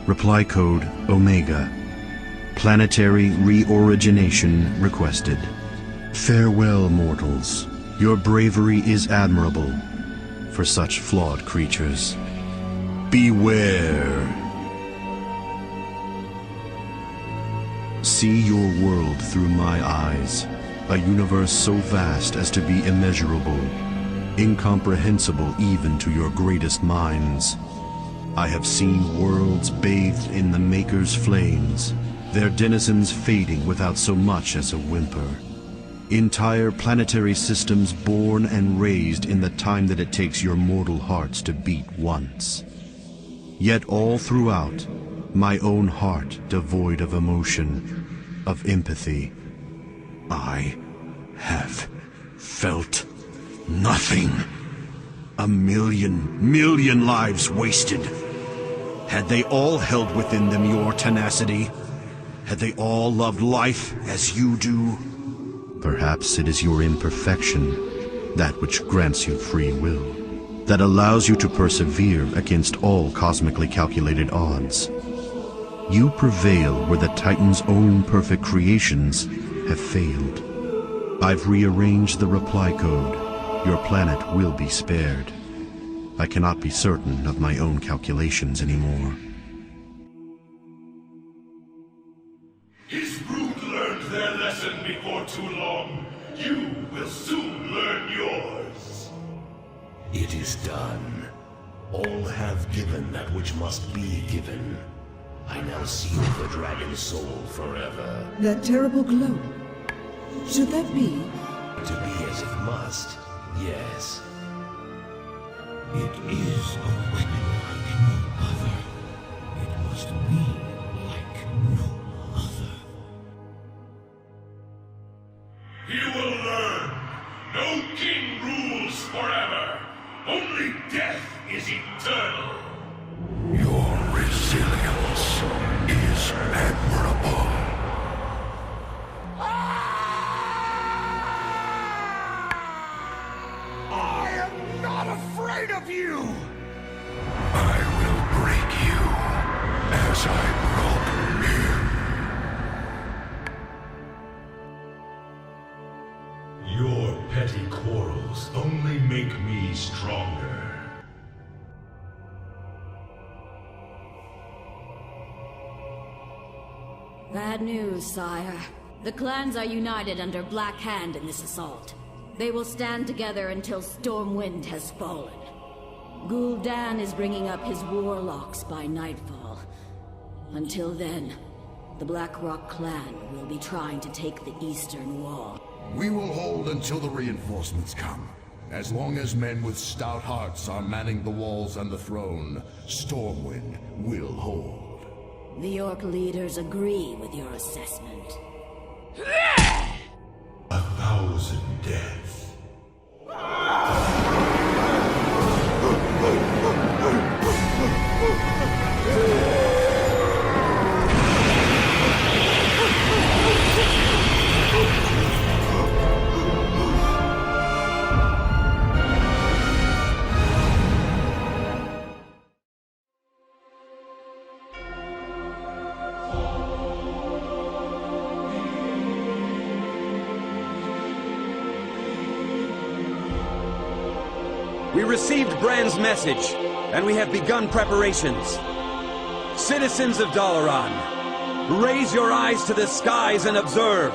Reply code Omega. Planetary re-origination requested. Farewell, mortals. Your bravery is admirable for such flawed creatures. Beware. See your world through my eyes, a universe so vast as to be immeasurable, incomprehensible even to your greatest minds. I have seen worlds bathed in the Maker's flames, their denizens fading without so much as a whimper. Entire planetary systems born and raised in the time that it takes your mortal hearts to beat once. Yet all throughout, my own heart devoid of emotion, of empathy. I have felt nothing. A million lives wasted. Had they all held within them your tenacity? Had they all loved life as you do? Perhaps it is your imperfection, that which grants you free will, that allows you to persevere against all cosmically calculated odds. You prevail where the Titan's own perfect creations have failed. I've rearranged the reply code. Your planet will be spared. I cannot be certain of my own calculations anymore. His brood learned their lesson before too long. You will soon learn yours. It is done. All have given that which must be given. I now seal the dragon's soul forever. That terrible glow. Should that be? To be as it must, yes. It is a weapon like no other. It must be like no other. He will learn. No king rules forever. Only death is eternal. Your resilience is admirable. I am not afraid of you! I will break you as I broke him. Your petty quarrels only make me stronger. Bad news, sire. The clans are united under Black Hand in this assault. They will stand together until Stormwind has fallen. Gul'dan is bringing up his warlocks by nightfall. Until then, the Blackrock clan will be trying to take the eastern wall. We will hold until the reinforcements come. As long as men with stout hearts are manning the walls and the throne, Stormwind will hold. The Orc leaders agree with your assessment. 1,000 deaths. We received Brand's message, and we have begun preparations. Citizens of Dalaran, raise your eyes to the skies and observe.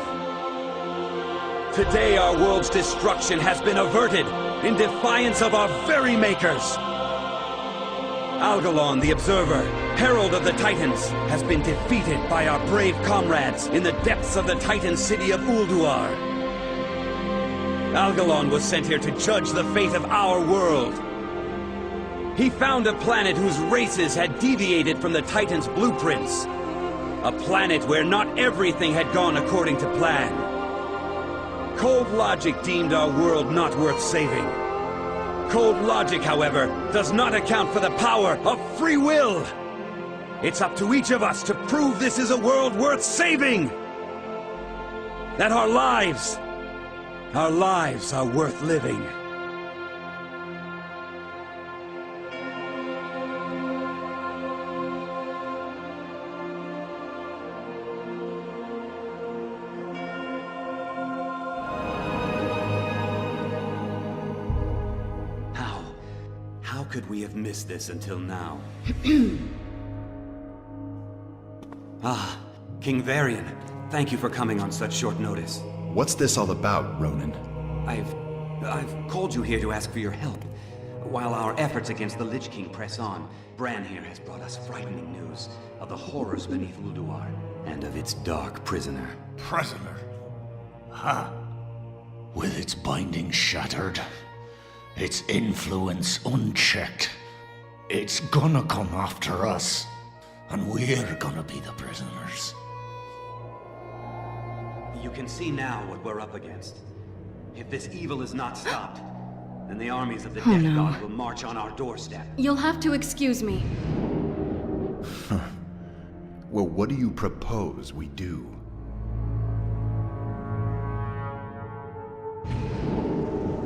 Today our world's destruction has been averted in defiance of our very makers. Algalon, the Observer, Herald of the Titans, has been defeated by our brave comrades in the depths of the Titan city of Ulduar. Algalon was sent here to judge the fate of our world. He found a planet whose races had deviated from the Titan's blueprints. A planet where not everything had gone according to plan. Cold logic deemed our world not worth saving. Cold logic, however, does not account for the power of free will. It's up to each of us to prove this is a world worth saving. That our lives are worth living. How could we have missed this until now? King Varian, thank you for coming on such short notice. What's this all about, Ronan? I've called you here to ask for your help. While our efforts against the Lich King press on, Bran here has brought us frightening news of the horrors beneath Ulduar, and of its dark prisoner. Prisoner? Huh. With its binding shattered, its influence unchecked, it's gonna come after us, and we're gonna be the prisoners. You can see now what we're up against. If this evil is not stopped, then the armies of the Death God will march on our doorstep. You'll have to excuse me. Well, what do you propose we do?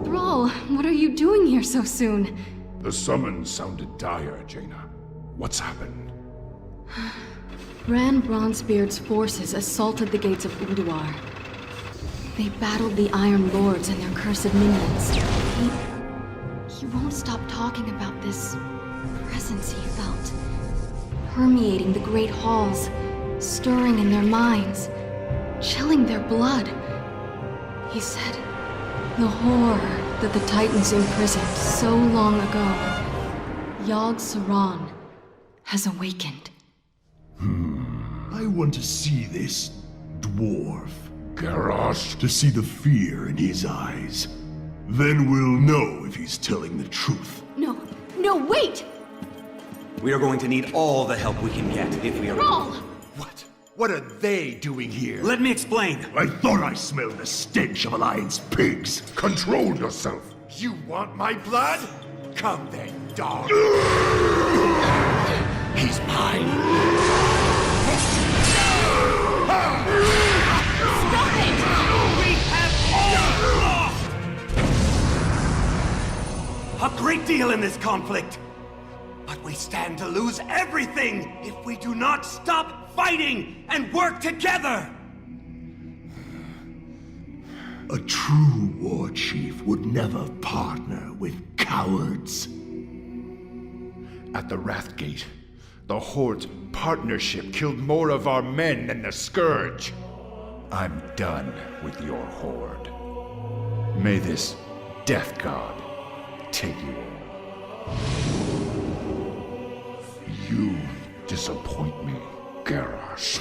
Thrall, what are you doing here so soon? The summons sounded dire, Jaina. What's happened? Bran Bronzebeard's forces assaulted the gates of Ulduar. They battled the Iron Lords and their cursed minions. He won't stop talking about this presence he felt, permeating the great halls, stirring in their minds, chilling their blood. He said, the horror that the Titans imprisoned so long ago, Yogg Saron, has awakened. I want to see this dwarf, Garrosh, to see the fear in his eyes. Then we'll know if he's telling the truth. No, wait! We are going to need all the help we can get if we are— Thrall! What are they doing here? Let me explain. I thought I smelled the stench of Alliance pigs. Control yourself. You want my blood? Come then, dog. He's mine. Stop it! We have all lost! A great deal in this conflict. But we stand to lose everything if we do not stop fighting and work together! A true war chief would never partner with cowards. At the Wrathgate, the Horde's partnership killed more of our men than the Scourge. I'm done with your Horde. May this Death God take you all. You disappoint me, Garrosh.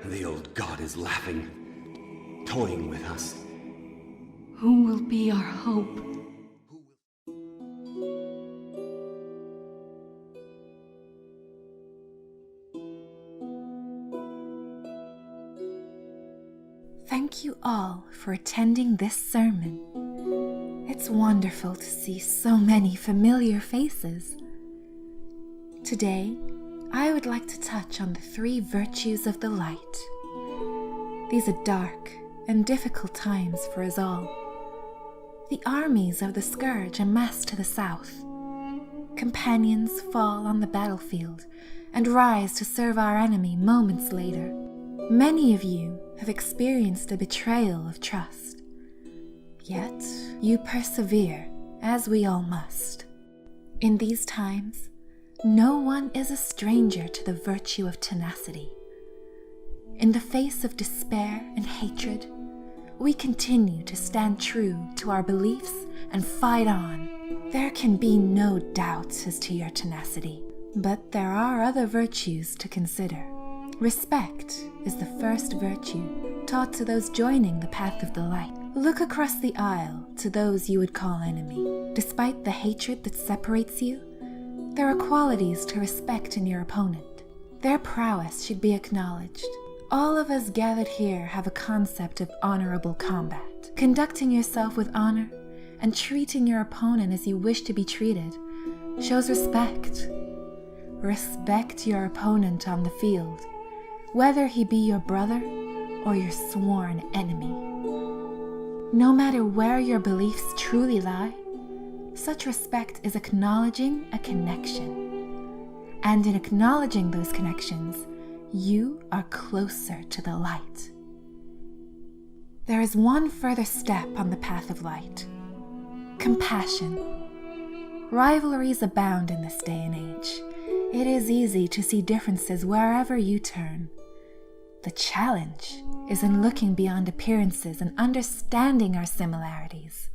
The old god is laughing, toying with us. Who will be our hope? Thank you all for attending this sermon. It's wonderful to see so many familiar faces. Today, I would like to touch on the 3 virtues of the light. These are dark and difficult times for us all. The armies of the Scourge amass to the south. Companions fall on the battlefield and rise to serve our enemy moments later. Many of you have experienced a betrayal of trust. Yet, you persevere, as we all must. In these times, no one is a stranger to the virtue of tenacity. In the face of despair and hatred, we continue to stand true to our beliefs and fight on. There can be no doubts as to your tenacity, but there are other virtues to consider. Respect is the first virtue taught to those joining the path of the light. Look across the aisle to those you would call enemy. Despite the hatred that separates you, there are qualities to respect in your opponent. Their prowess should be acknowledged. All of us gathered here have a concept of honorable combat. Conducting yourself with honor and treating your opponent as you wish to be treated shows respect. Respect your opponent on the field, whether he be your brother or your sworn enemy. No matter where your beliefs truly lie, such respect is acknowledging a connection. And in acknowledging those connections, you are closer to the light. There is one further step on the path of light: compassion. Rivalries abound in this day and age. It is easy to see differences wherever you turn. The challenge is in looking beyond appearances and understanding our similarities.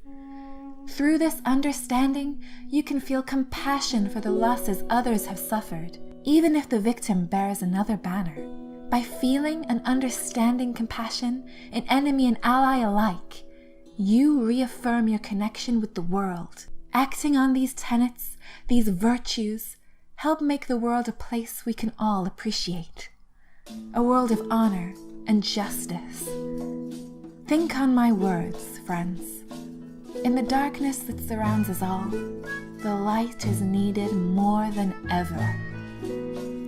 Through this understanding, you can feel compassion for the losses others have suffered, even if the victim bears another banner. By feeling and understanding compassion in enemy and ally alike, you reaffirm your connection with the world. Acting on these tenets, these virtues, help make the world a place we can all appreciate. A world of honor and justice. Think on my words, friends. In the darkness that surrounds us all, the light is needed more than ever.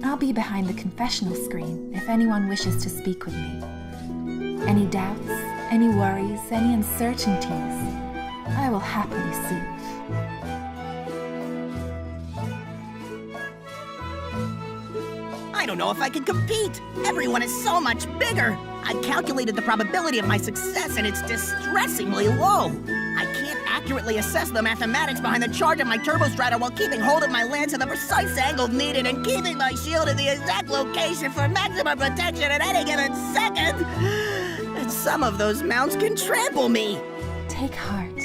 I'll be behind the confessional screen if anyone wishes to speak with me. Any doubts, any worries, any uncertainties, I will happily soothe. I don't know if I can compete. Everyone is so much bigger. I calculated the probability of my success and it's distressingly low. I can't accurately assess the mathematics behind the charge of my turbostrata while keeping hold of my lance at the precise angle needed and keeping my shield in the exact location for maximum protection at any given second. And some of those mounts can trample me. Take heart.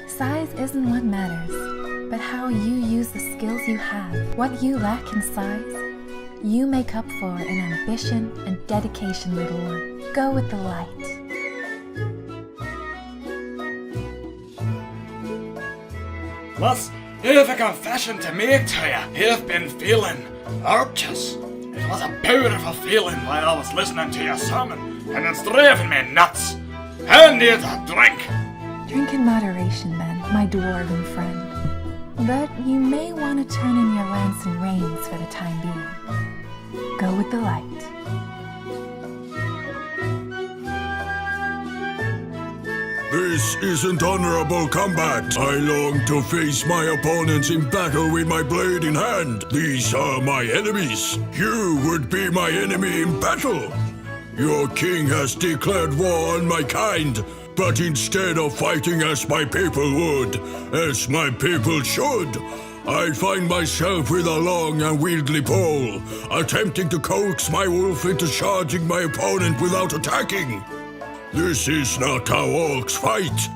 Size isn't what matters, but how you use the skills you have. What you lack in size, you make up for in ambition and dedication, little one. Go with the light. Lass, here's a confession to make to you. I've been feeling anxious. It was a beautiful feeling while I was listening to your sermon, and it's driving me nuts. I need a drink. Drink in moderation, then, my dwarven friend. But you may want to turn in your lance and reins for the time being. Go with the light. This isn't honorable combat. I long to face my opponents in battle with my blade in hand. These are my enemies. You would be my enemy in battle. Your king has declared war on my kind, but instead of fighting as my people would, as my people should, I find myself with a long and wieldly pole, attempting to coax my wolf into charging my opponent without attacking. This is not how orcs fight.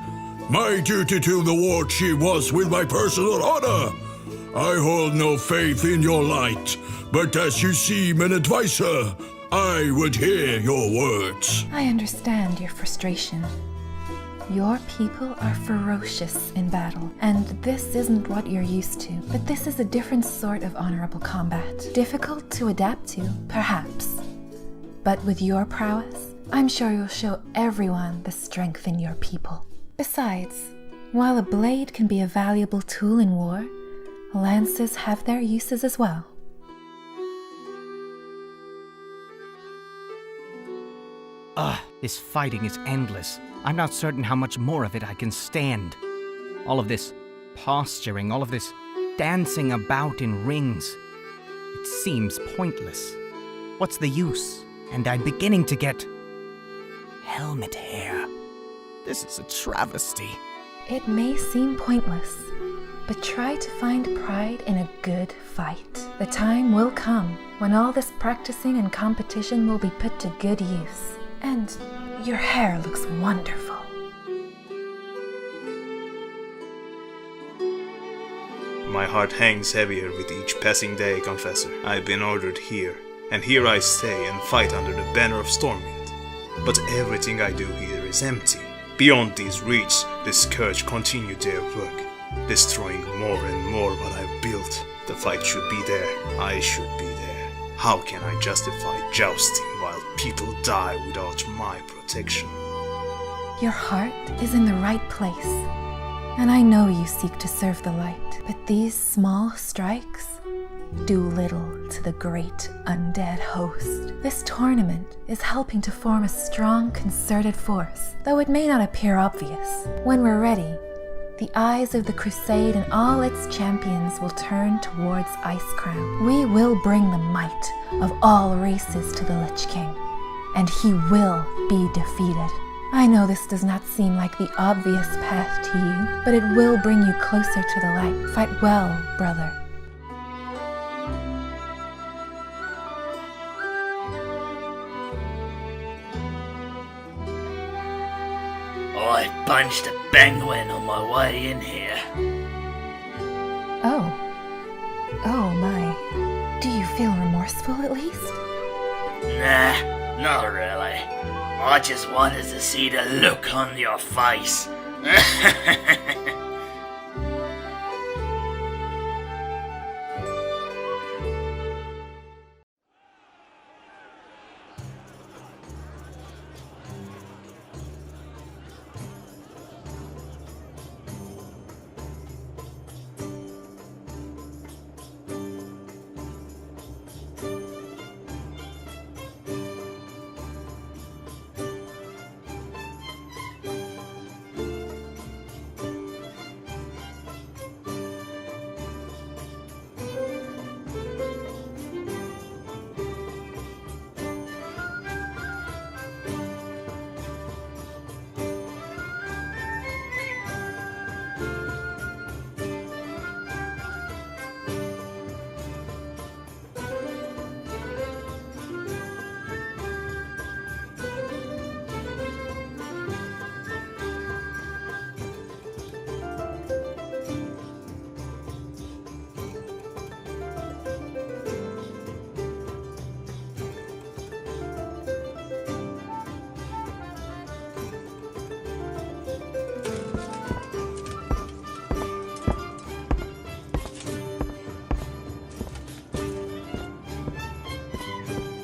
My duty to the war chief was with my personal honor. I hold no faith in your light, but as you seem an advisor, I would hear your words. I understand your frustration. Your people are ferocious in battle, and this isn't what you're used to. But this is a different sort of honorable combat. Difficult to adapt to, perhaps. But with your prowess, I'm sure you'll show everyone the strength in your people. Besides, while a blade can be a valuable tool in war, lances have their uses as well. This fighting is endless. I'm not certain how much more of it I can stand. All of this posturing, all of this dancing about in rings. It seems pointless. What's the use? And I'm beginning to get helmet hair. This is a travesty. It may seem pointless, but try to find pride in a good fight. The time will come when all this practicing and competition will be put to good use. And your hair looks wonderful. My heart hangs heavier with each passing day, Confessor. I've been ordered here, and here I stay and fight under the banner of Stormwind. But everything I do here is empty. Beyond these reaches, the Scourge continued their work, destroying more and more what I've built. The fight should be there. I should be there. How can I justify jousting while people die without my protection? Your heart is in the right place, and I know you seek to serve the light, but these small strikes do little to the great undead host. This tournament is helping to form a strong, concerted force, though it may not appear obvious. When we're ready, the eyes of the Crusade and all its champions will turn towards Icecrown. We will bring the might of all races to the Lich King, and he will be defeated. I know this does not seem like the obvious path to you, but it will bring you closer to the light. Fight well, brother. I punched a penguin on my way in here. Oh my. Do you feel remorseful at least? Nah, not really. I just wanted to see the look on your face.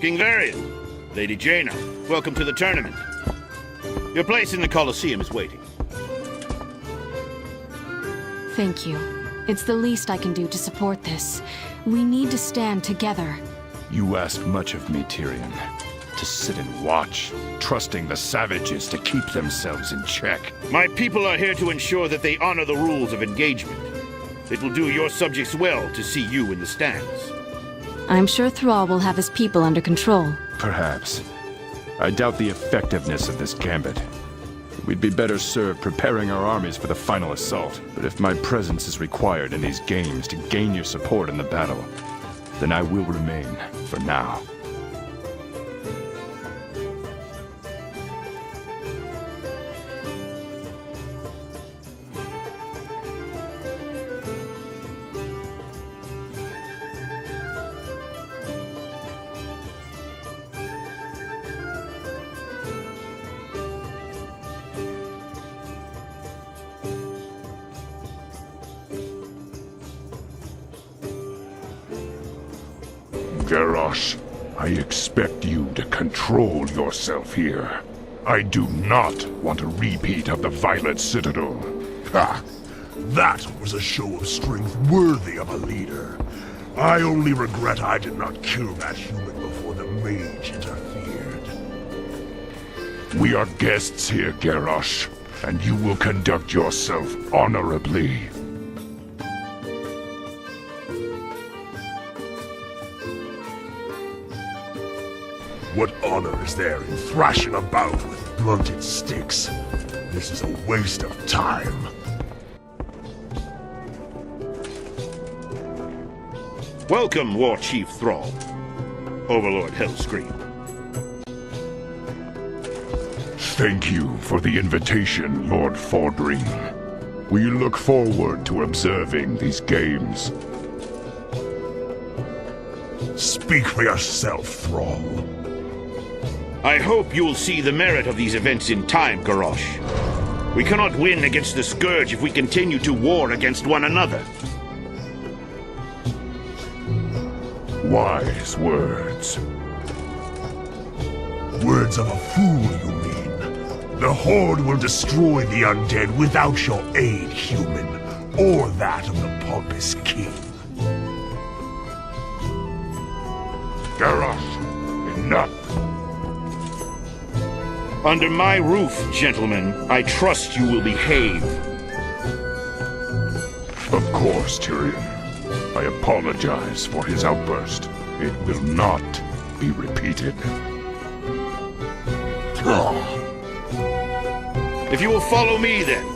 King Varian, Lady Jaina, welcome to the tournament. Your place in the Colosseum is waiting. Thank you. It's the least I can do to support this. We need to stand together. You ask much of me, Tyrion. To sit and watch, trusting the savages to keep themselves in check. My people are here to ensure that they honor the rules of engagement. It will do your subjects well to see you in the stands. I'm sure Thrall will have his people under control. Perhaps. I doubt the effectiveness of this gambit. We'd be better served preparing our armies for the final assault. But if my presence is required in these games to gain your support in the battle, then I will remain for now. Garrosh, I expect you to control yourself here. I do not want a repeat of the Violet Citadel. Ha! That was a show of strength worthy of a leader. I only regret I did not kill that human before the mage interfered. We are guests here, Garrosh, and you will conduct yourself honorably. What honor is there in thrashing about with blunted sticks? This is a waste of time. Welcome, War Chief Thrall, Overlord Hellscream. Thank you for the invitation, Lord Fordring. We look forward to observing these games. Speak for yourself, Thrall. I hope you'll see the merit of these events in time, Garrosh. We cannot win against the Scourge if we continue to war against one another. Wise words. Words of a fool, you mean? The Horde will destroy the undead without your aid, human, or that of the pompous king. Garrosh, enough! Under my roof, gentlemen, I trust you will behave. Of course, Tyrion. I apologize for his outburst. It will not be repeated. If you will follow me, then.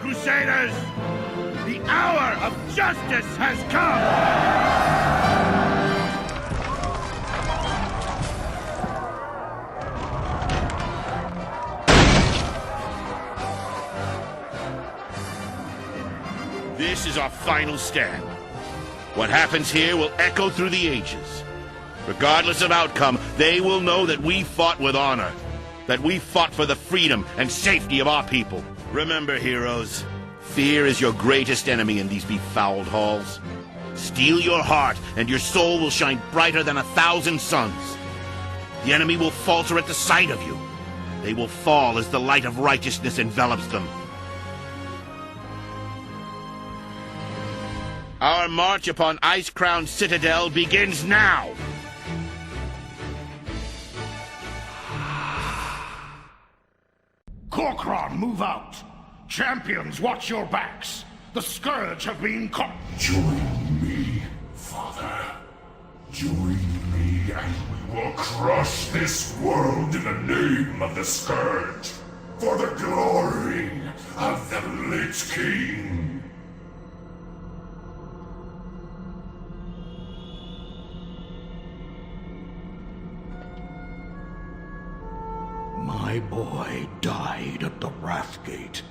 Crusaders! The hour of justice has come! This is our final stand. What happens here will echo through the ages. Regardless of outcome, they will know that we fought with honor. That we fought for the freedom and safety of our people. Remember, heroes, fear is your greatest enemy in these befouled halls. Steel your heart, and your soul will shine brighter than 1,000 suns. The enemy will falter at the sight of you. They will fall as the light of righteousness envelops them. Our march upon Icecrown Citadel begins now! Korkron, move out! Champions, watch your backs! The Scourge have been caught! Join me, Father. Join me and we will crush this world in the name of the Scourge. For the glory of the Lich King. My boy died at the Wrathgate.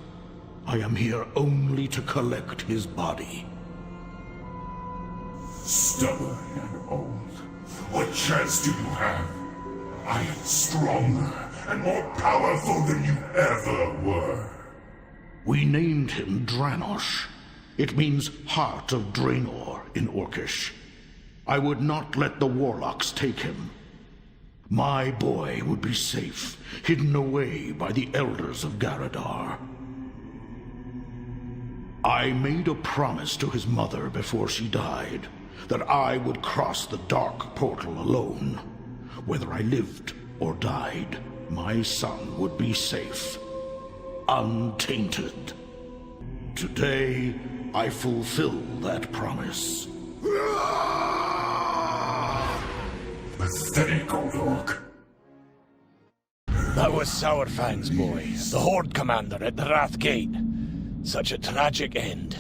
I am here only to collect his body. Stubborn and old, what chance do you have? I am stronger and more powerful than you ever were. We named him Dranosh. It means Heart of Draenor in Orcish. I would not let the warlocks take him. My boy would be safe, hidden away by the elders of Garadar. I made a promise to his mother before she died, that I would cross the dark portal alone. Whether I lived or died, my son would be safe, untainted. Today, I fulfill that promise. Pathetic old orc. That was Sourfang's boy, the Horde commander at the Wrathgate. Such a tragic end.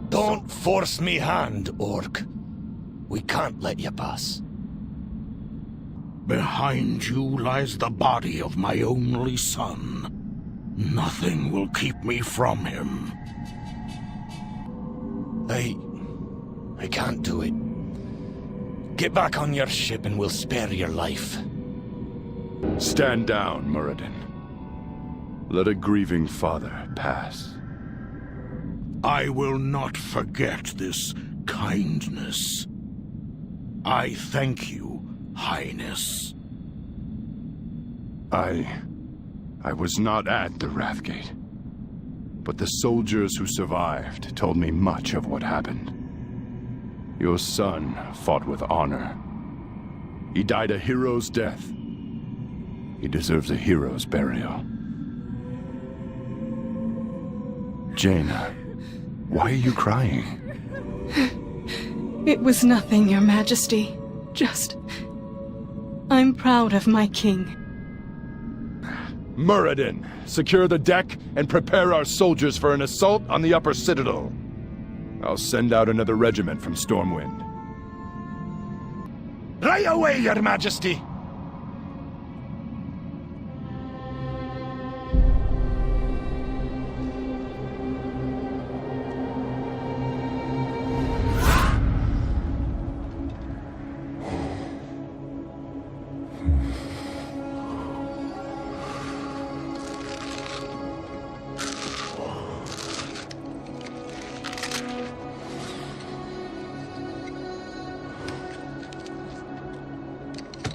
Don't force me hand, orc. We can't let you pass. Behind you lies the body of my only son. Nothing will keep me from him. I can't do it. Get back on your ship and we'll spare your life. Stand down, Muradin. Let a grieving father pass. I will not forget this kindness. I thank you, Highness. I was not at the Wrathgate, but the soldiers who survived told me much of what happened. Your son fought with honor. He died a hero's death. He deserves a hero's burial. Jaina, why are you crying? It was nothing, Your Majesty. Just... I'm proud of my king. Muradin, secure the deck and prepare our soldiers for an assault on the upper citadel. I'll send out another regiment from Stormwind. Right away, Your Majesty!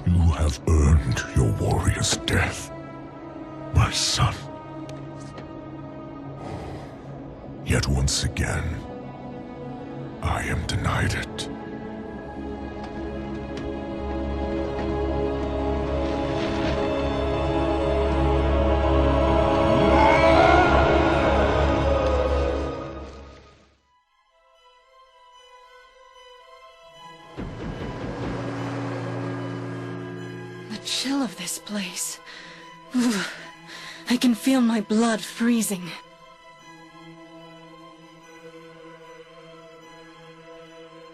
You have earned your warrior's death, my son. Yet once again, I am denied it. The chill of this place. Ooh, I can feel my blood freezing.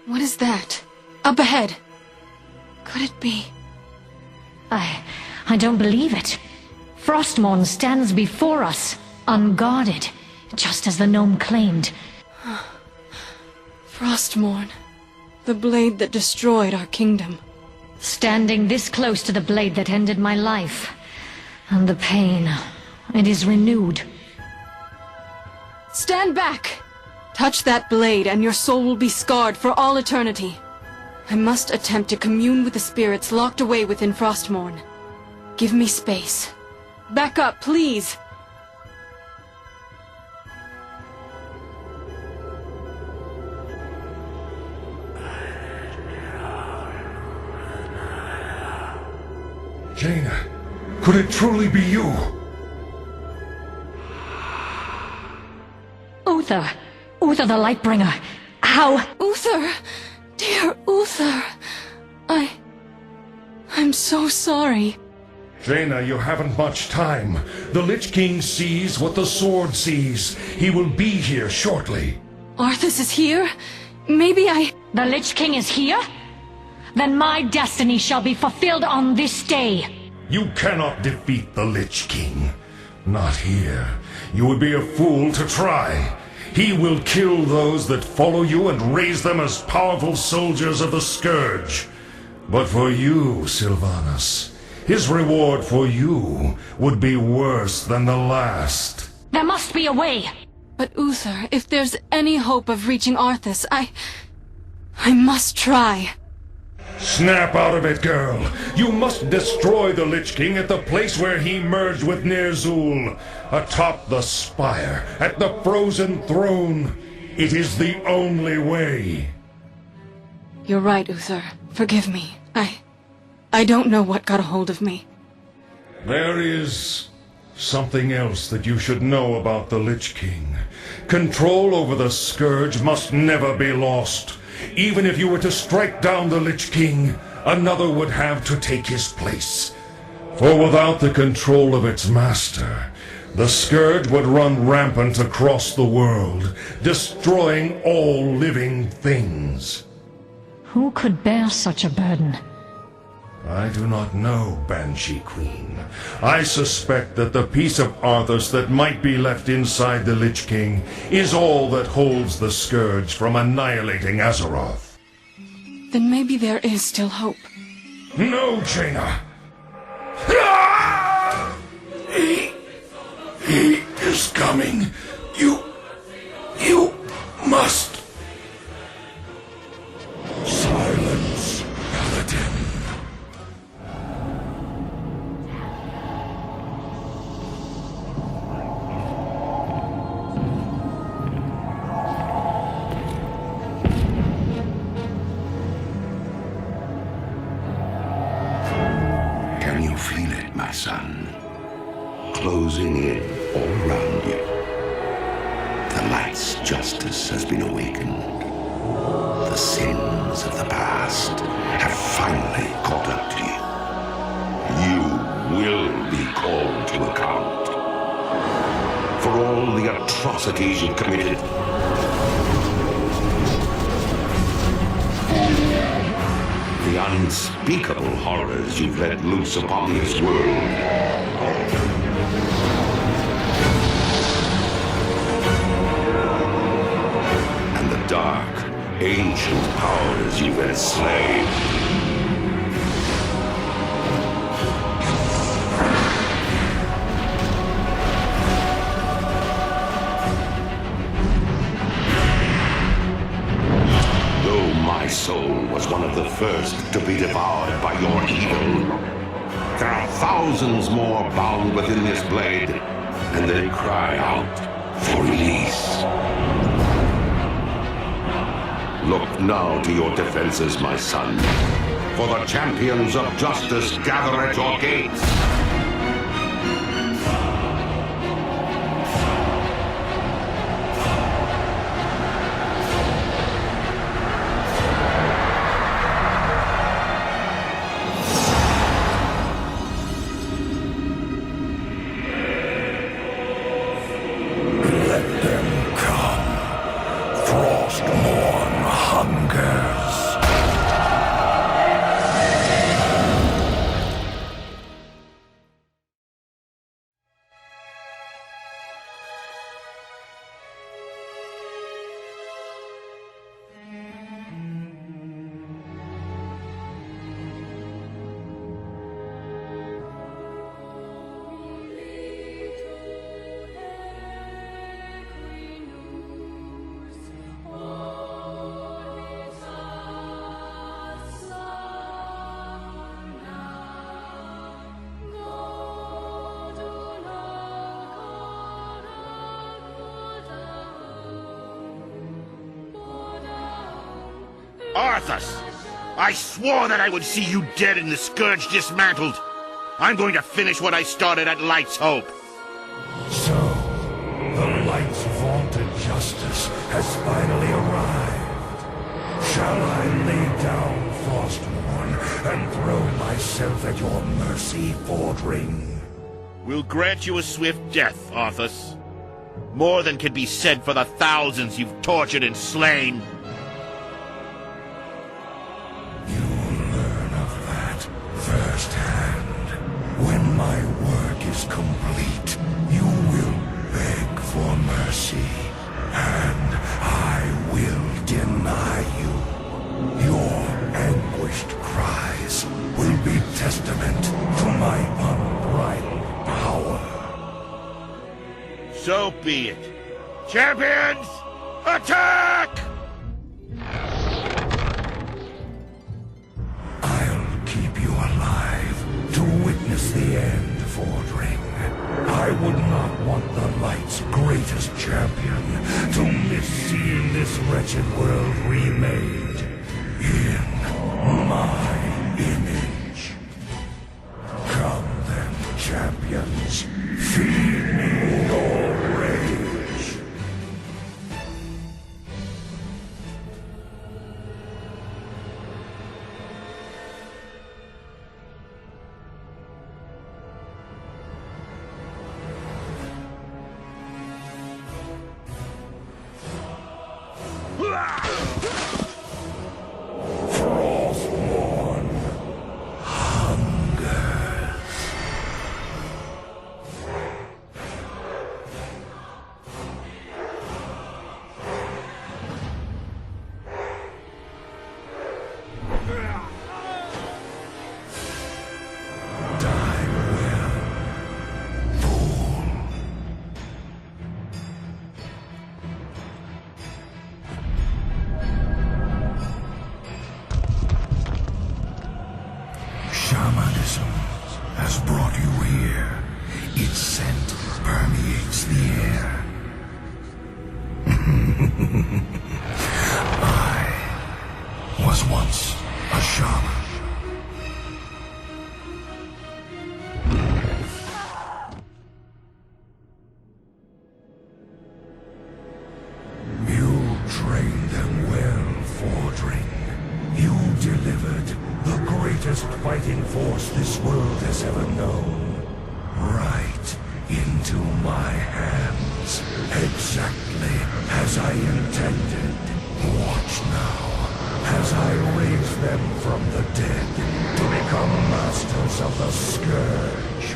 What is that? Up ahead. Could it be? I don't believe it. Frostmourne stands before us, unguarded, just as the gnome claimed. Frostmourne. The blade that destroyed our kingdom. Standing this close to the blade that ended my life. And the pain, it is renewed. Stand back! Touch that blade and your soul will be scarred for all eternity. I must attempt to commune with the spirits locked away within Frostmourne. Give me space. Back up, please! Jaina, could it truly be you? Uther the Lightbringer. How? Uther! Dear Uther! I'm so sorry. Jaina, you haven't much time. The Lich King sees what the sword sees. He will be here shortly. Arthas is here? Maybe The Lich King is here? Then my destiny shall be fulfilled on this day. You cannot defeat the Lich King. Not here. You would be a fool to try. He will kill those that follow you and raise them as powerful soldiers of the Scourge. But for you, Sylvanas, his reward for you would be worse than the last. There must be a way. But Uther, if there's any hope of reaching Arthas, I must try. Snap out of it, girl. You must destroy the Lich King at the place where he merged with Ner'zhul. Atop the spire, at the frozen throne. It is the only way. You're right, Uther. Forgive me. I don't know what got a hold of me. There is something else that you should know about the Lich King. Control over the Scourge must never be lost. Even if you were to strike down the Lich King, another would have to take his place. For without the control of its master, the Scourge would run rampant across the world, destroying all living things. Who could bear such a burden? I do not know, Banshee Queen. I suspect that the piece of Arthas that might be left inside the Lich King is all that holds the Scourge from annihilating Azeroth. Then maybe there is still hope. No, Jaina! He is coming. You must... Silence, Paladin. Can you feel it, my son? Closing in all around you. The light's justice has been awakened. The sins of the past have finally caught up to you. You will be called to account for all the atrocities you've committed. The unspeakable horrors you've let loose upon this world. Dark, ancient powers you've enslaved. Though my soul was one of the first to be devoured by your evil, there are thousands more bound within this blade, and they cry out for release. Look now to your defenses, my son, for the champions of justice gather at your gates. Let them come. Frostmourne hungers. Arthas! I swore that I would see you dead and the Scourge dismantled. I'm going to finish what I started at Light's Hope. So, the Light's vaunted justice has finally arrived. Shall I lay down Frostmourne and throw myself at your mercy, Fordring? We'll grant you a swift death, Arthas. More than can be said for the thousands you've tortured and slain. Firsthand. When my work is complete, you will beg for mercy, and I will deny you. Your anguished cries will be testament to my unbridled power. So be it. Champions, attack! To witness the end, Fordring. I would not want the Light's greatest champion to miss seeing this wretched world remade in my image. Come then, champions, feed me your rage. Frostmourne has brought you here. Its scent permeates the air. I was once a shaman. You trained them well, Fordring. You delivered the greatest fighting force this world has ever known. Right into my hands, exactly as I intended. Watch now, as I raise them from the dead to become masters of the Scourge.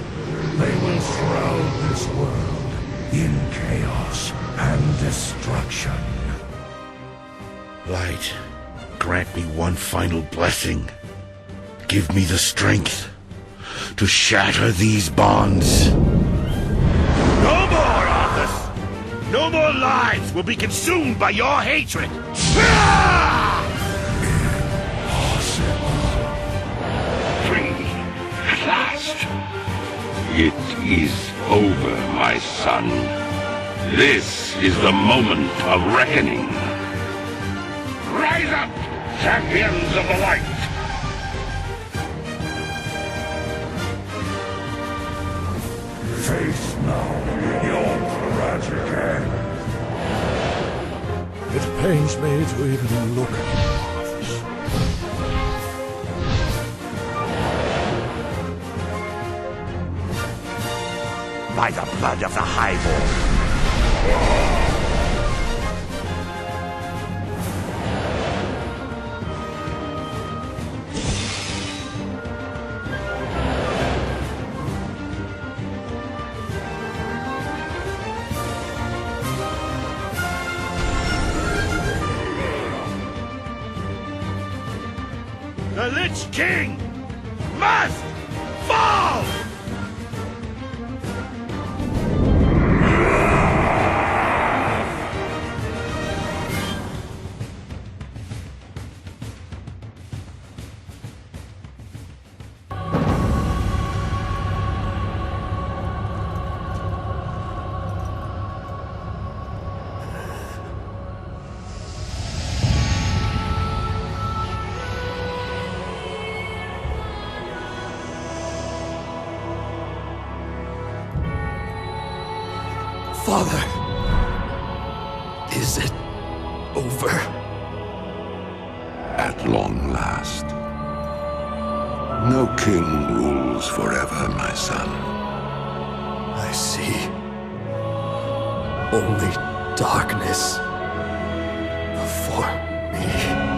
They will shroud this world in chaos and destruction. Light, grant me one final blessing. Give me the strength to shatter these bonds. No more, Arthas! No more lives will be consumed by your hatred! Free, at last. It is over, my son. This is the moment of reckoning. Rise up, champions of the light! Face now your tragic end. It pains me to even look at you. By the blood of the Highborn. The Lich King must fall! Father, is it over? At long last. No king rules forever, my son. I see. Only darkness before me.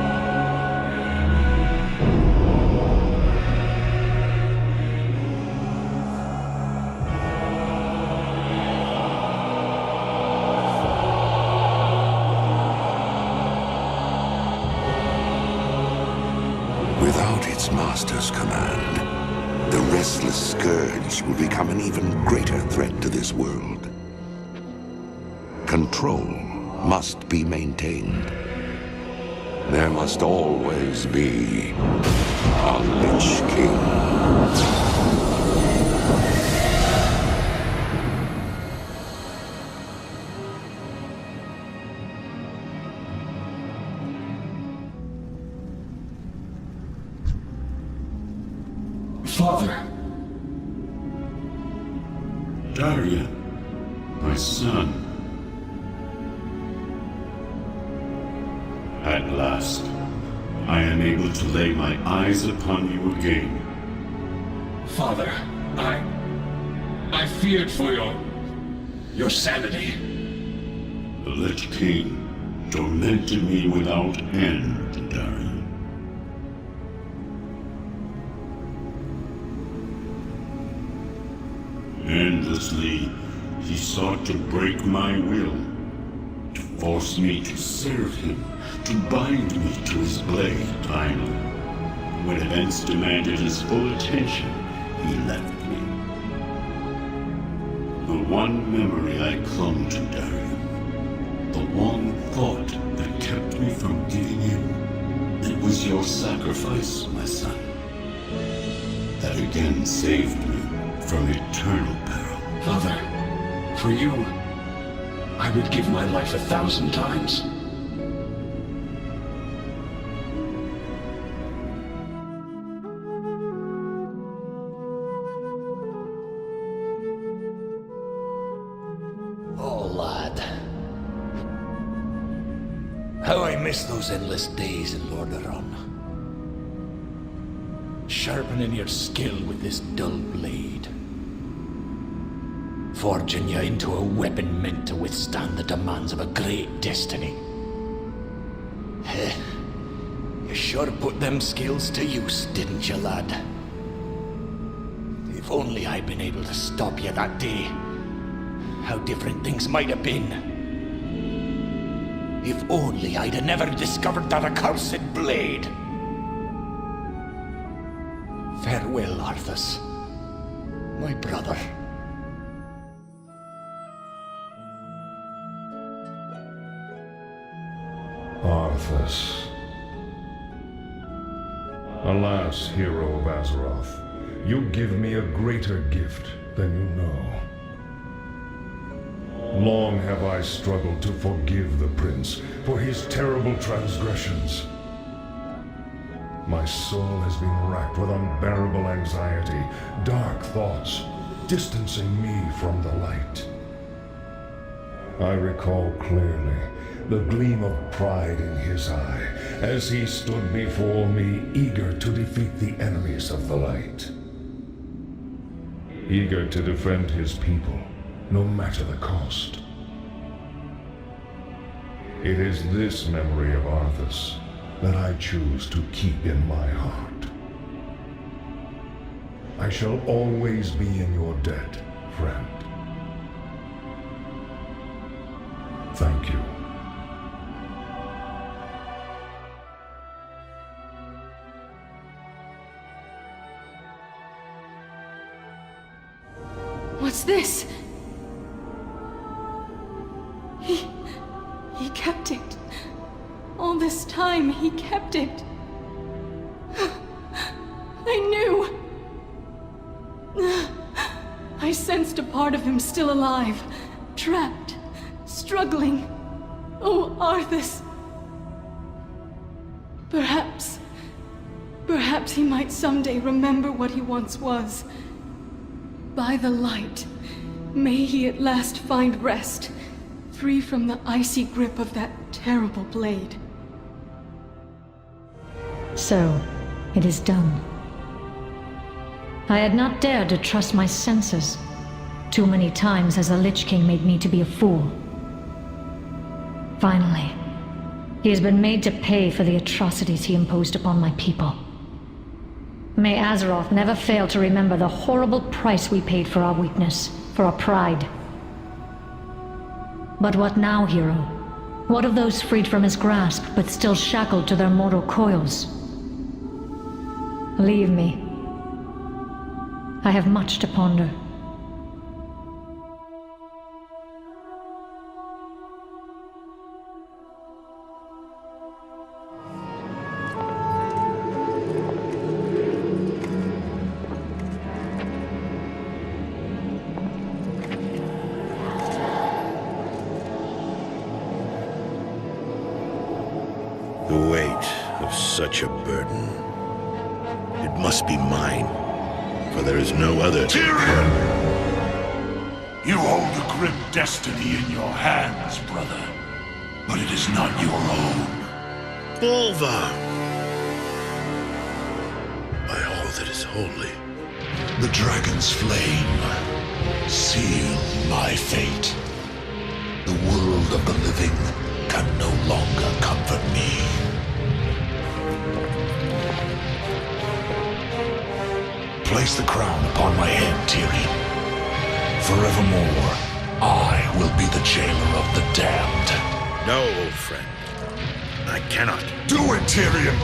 Without its master's command, the restless Scourge will become an even greater threat to this world. Control must be maintained. There must always be a Lich King. Father. Darian, my son. At last, I am able to lay my eyes upon you again. Father, I feared for your sanity. The Lich King tormented me without end, Darian. Endlessly, he sought to break my will, to force me to serve him, to bind me to his blade. Finally, when events demanded his full attention, he left me. The one memory I clung to, Darian, the one thought that kept me from giving in, it was your sacrifice, my son, that again saved me. from eternal peril. Father, for you, I would give my life 1,000 times. Oh, lad. How I miss those endless days in Lordaeron. Sharpening your skill with this dull blade. Forging you into a weapon meant to withstand the demands of a great destiny. You sure put them skills to use, didn't you, lad? If only I'd been able to stop you that day, how different things might have been. If only I'd have never discovered that accursed blade. Farewell, Arthas, my brother. Arthas. Alas, hero of Azeroth, you give me a greater gift than you know. Long have I struggled to forgive the prince for his terrible transgressions. My soul has been racked with unbearable anxiety, dark thoughts, distancing me from the light. I recall clearly the gleam of pride in his eye as he stood before me, eager to defeat the enemies of the light. Eager to defend his people, no matter the cost. It is this memory of Arthas that I choose to keep in my heart. I shall always be in your debt, friend. Thank you. What's this? He kept it. All this time, he kept it. I knew. I sensed a part of him still alive, trapped, struggling. Oh, Arthas. Perhaps he might someday remember what he once was. By the light, may he at last find rest, free from the icy grip of that terrible blade. So, it is done. I had not dared to trust my senses. Too many times has the Lich King made me to be a fool. Finally, he has been made to pay for the atrocities he imposed upon my people. May Azeroth never fail to remember the horrible price we paid for our weakness, for our pride. But what now, hero? What of those freed from his grasp, but still shackled to their mortal coils? Leave me. I have much to ponder. The weight of such a burden. It must be mine, for there is no other. Tyrion! You hold a grim destiny in your hands, brother. But it is not your own. Bolvar! By all that is holy. The dragon's flame. Seal my fate. The world of the living can no longer comfort me. Place the crown upon my head, Tyrion. Forevermore, I will be the jailer of the damned. No, old friend. I cannot. Do it, Tyrion!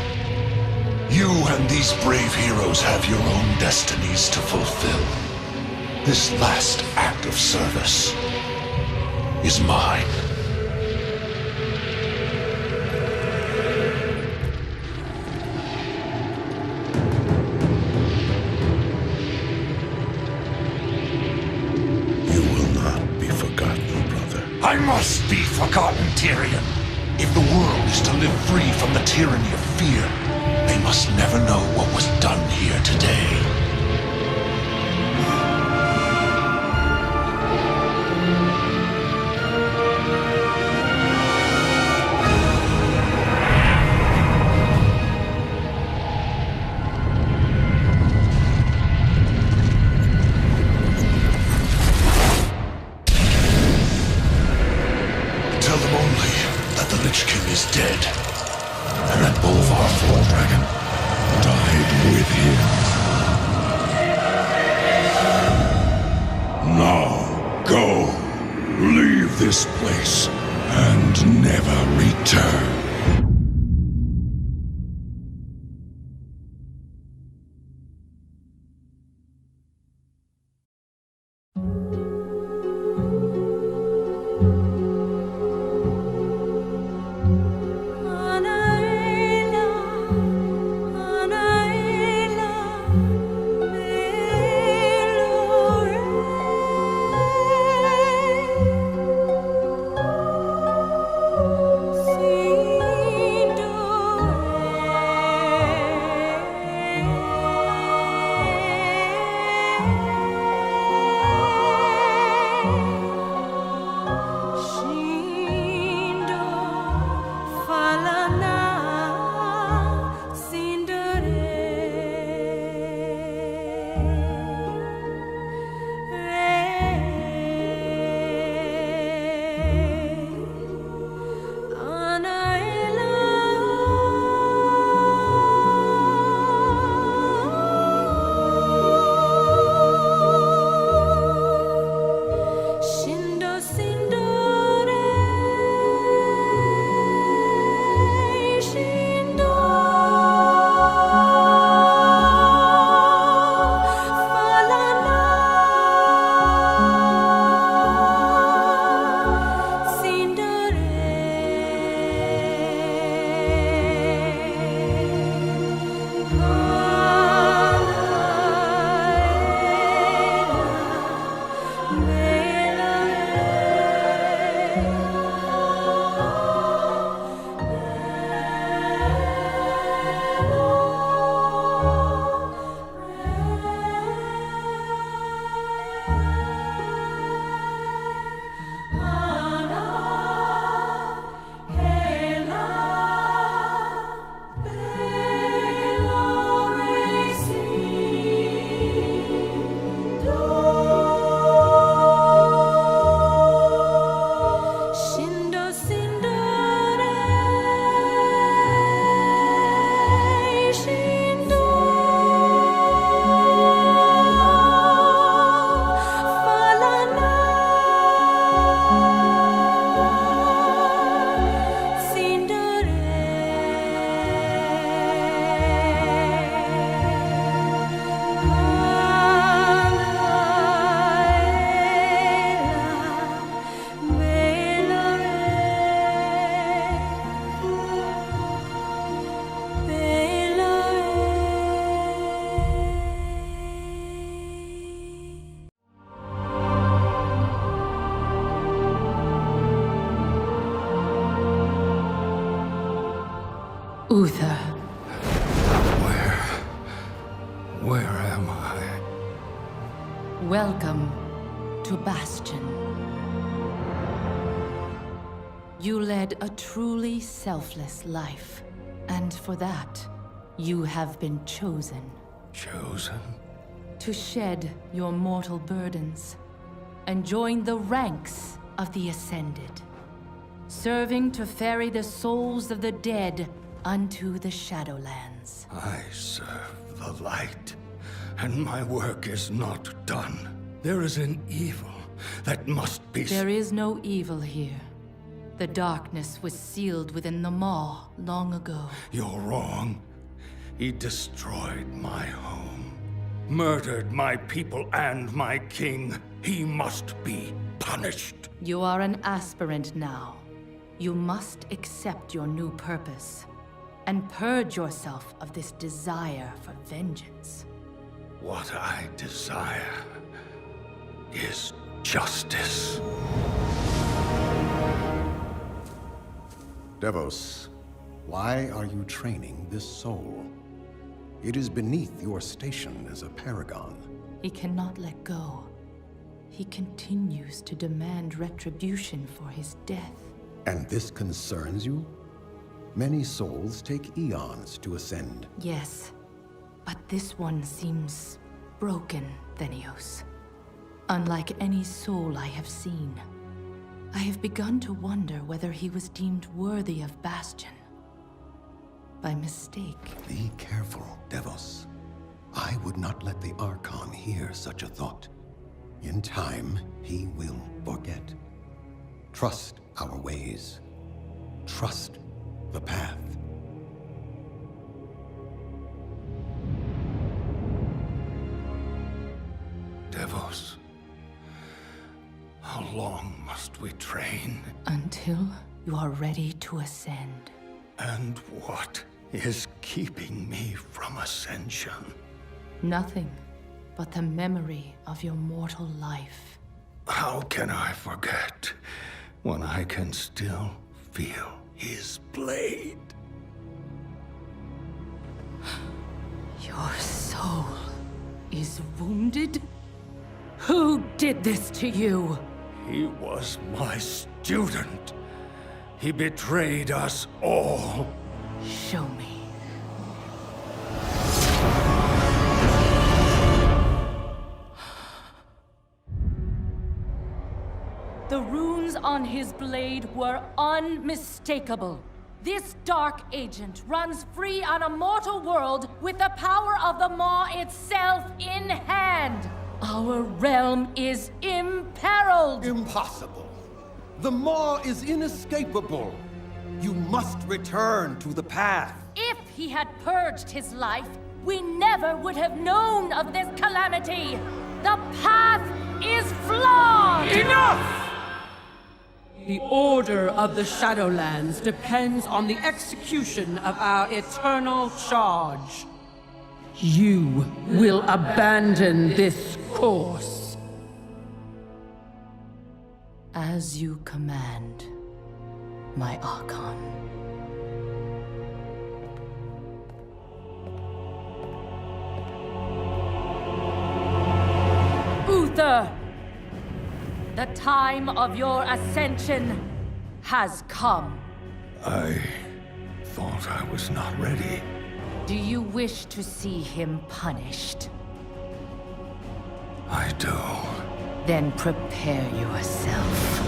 You and these brave heroes have your own destinies to fulfill. This last act of service is mine. must be forgotten, Tyrion. If the world is to live free from the tyranny of fear, they must never know what was done here today. Tell them only that the Lich King is dead, and that Bolvar Dragon died with him. Now, go. Leave this place, and never return. Uther. Where am I? Welcome to Bastion. You led a truly selfless life, and for that, you have been chosen. Chosen? To shed your mortal burdens and join the ranks of the Ascended, serving to ferry the souls of the dead unto the Shadowlands. I serve the light, and my work is not done. There is an evil that must be... There is no evil here. The darkness was sealed within the Maw long ago. You're wrong. He destroyed my home, murdered my people and my king. He must be punished. You are an aspirant now. You must accept your new purpose and purge yourself of this desire for vengeance. What I desire is justice. Devos, why are you training this soul? It is beneath your station as a paragon. He cannot let go. He continues to demand retribution for his death. And this concerns you? Many souls take eons to ascend. Yes, but this one seems broken, Thenios. Unlike any soul I have seen. I have begun to wonder whether he was deemed worthy of Bastion. By mistake. Be careful, Devos. I would not let the Archon hear such a thought. In time, he will forget. Trust our ways. Trust the path. Devos, how long must we train? Until you are ready to ascend. And what is keeping me from ascension? Nothing but the memory of your mortal life. How can I forget when I can still feel his blade? Your soul is wounded? Who did this to you? He was my student. He betrayed us all. Show me. The runes on his blade were unmistakable. This dark agent runs free on a mortal world with the power of the Maw itself in hand. Our realm is imperiled. Impossible. The Maw is inescapable. You must return to the path. If he had purged his life, we never would have known of this calamity. The path is flawed! Enough! The order of the Shadowlands depends on the execution of our eternal charge. You will abandon this course. As you command, my Archon. Uther! The time of your ascension has come. I thought I was not ready. Do you wish to see him punished? I do. Then prepare yourself.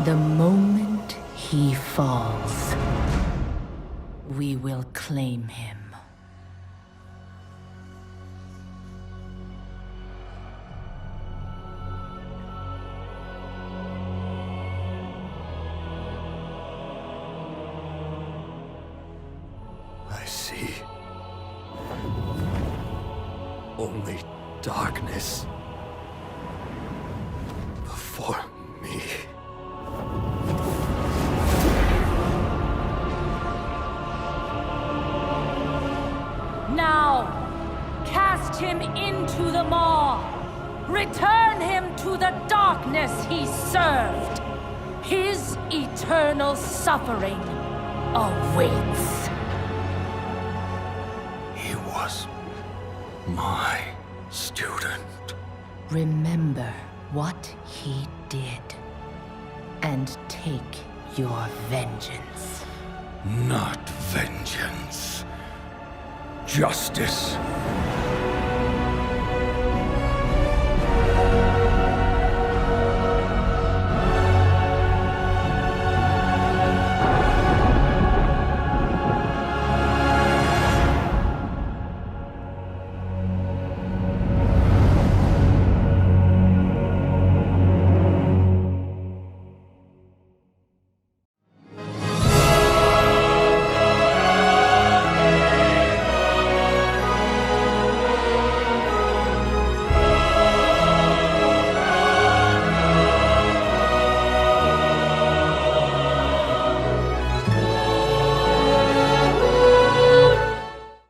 The moment he falls, we will claim him. I see only darkness before me. Now, cast him into the maw. Return him to the darkness he served. His eternal suffering awaits. He was my student. Remember what he did, and take your vengeance. Not vengeance. Justice.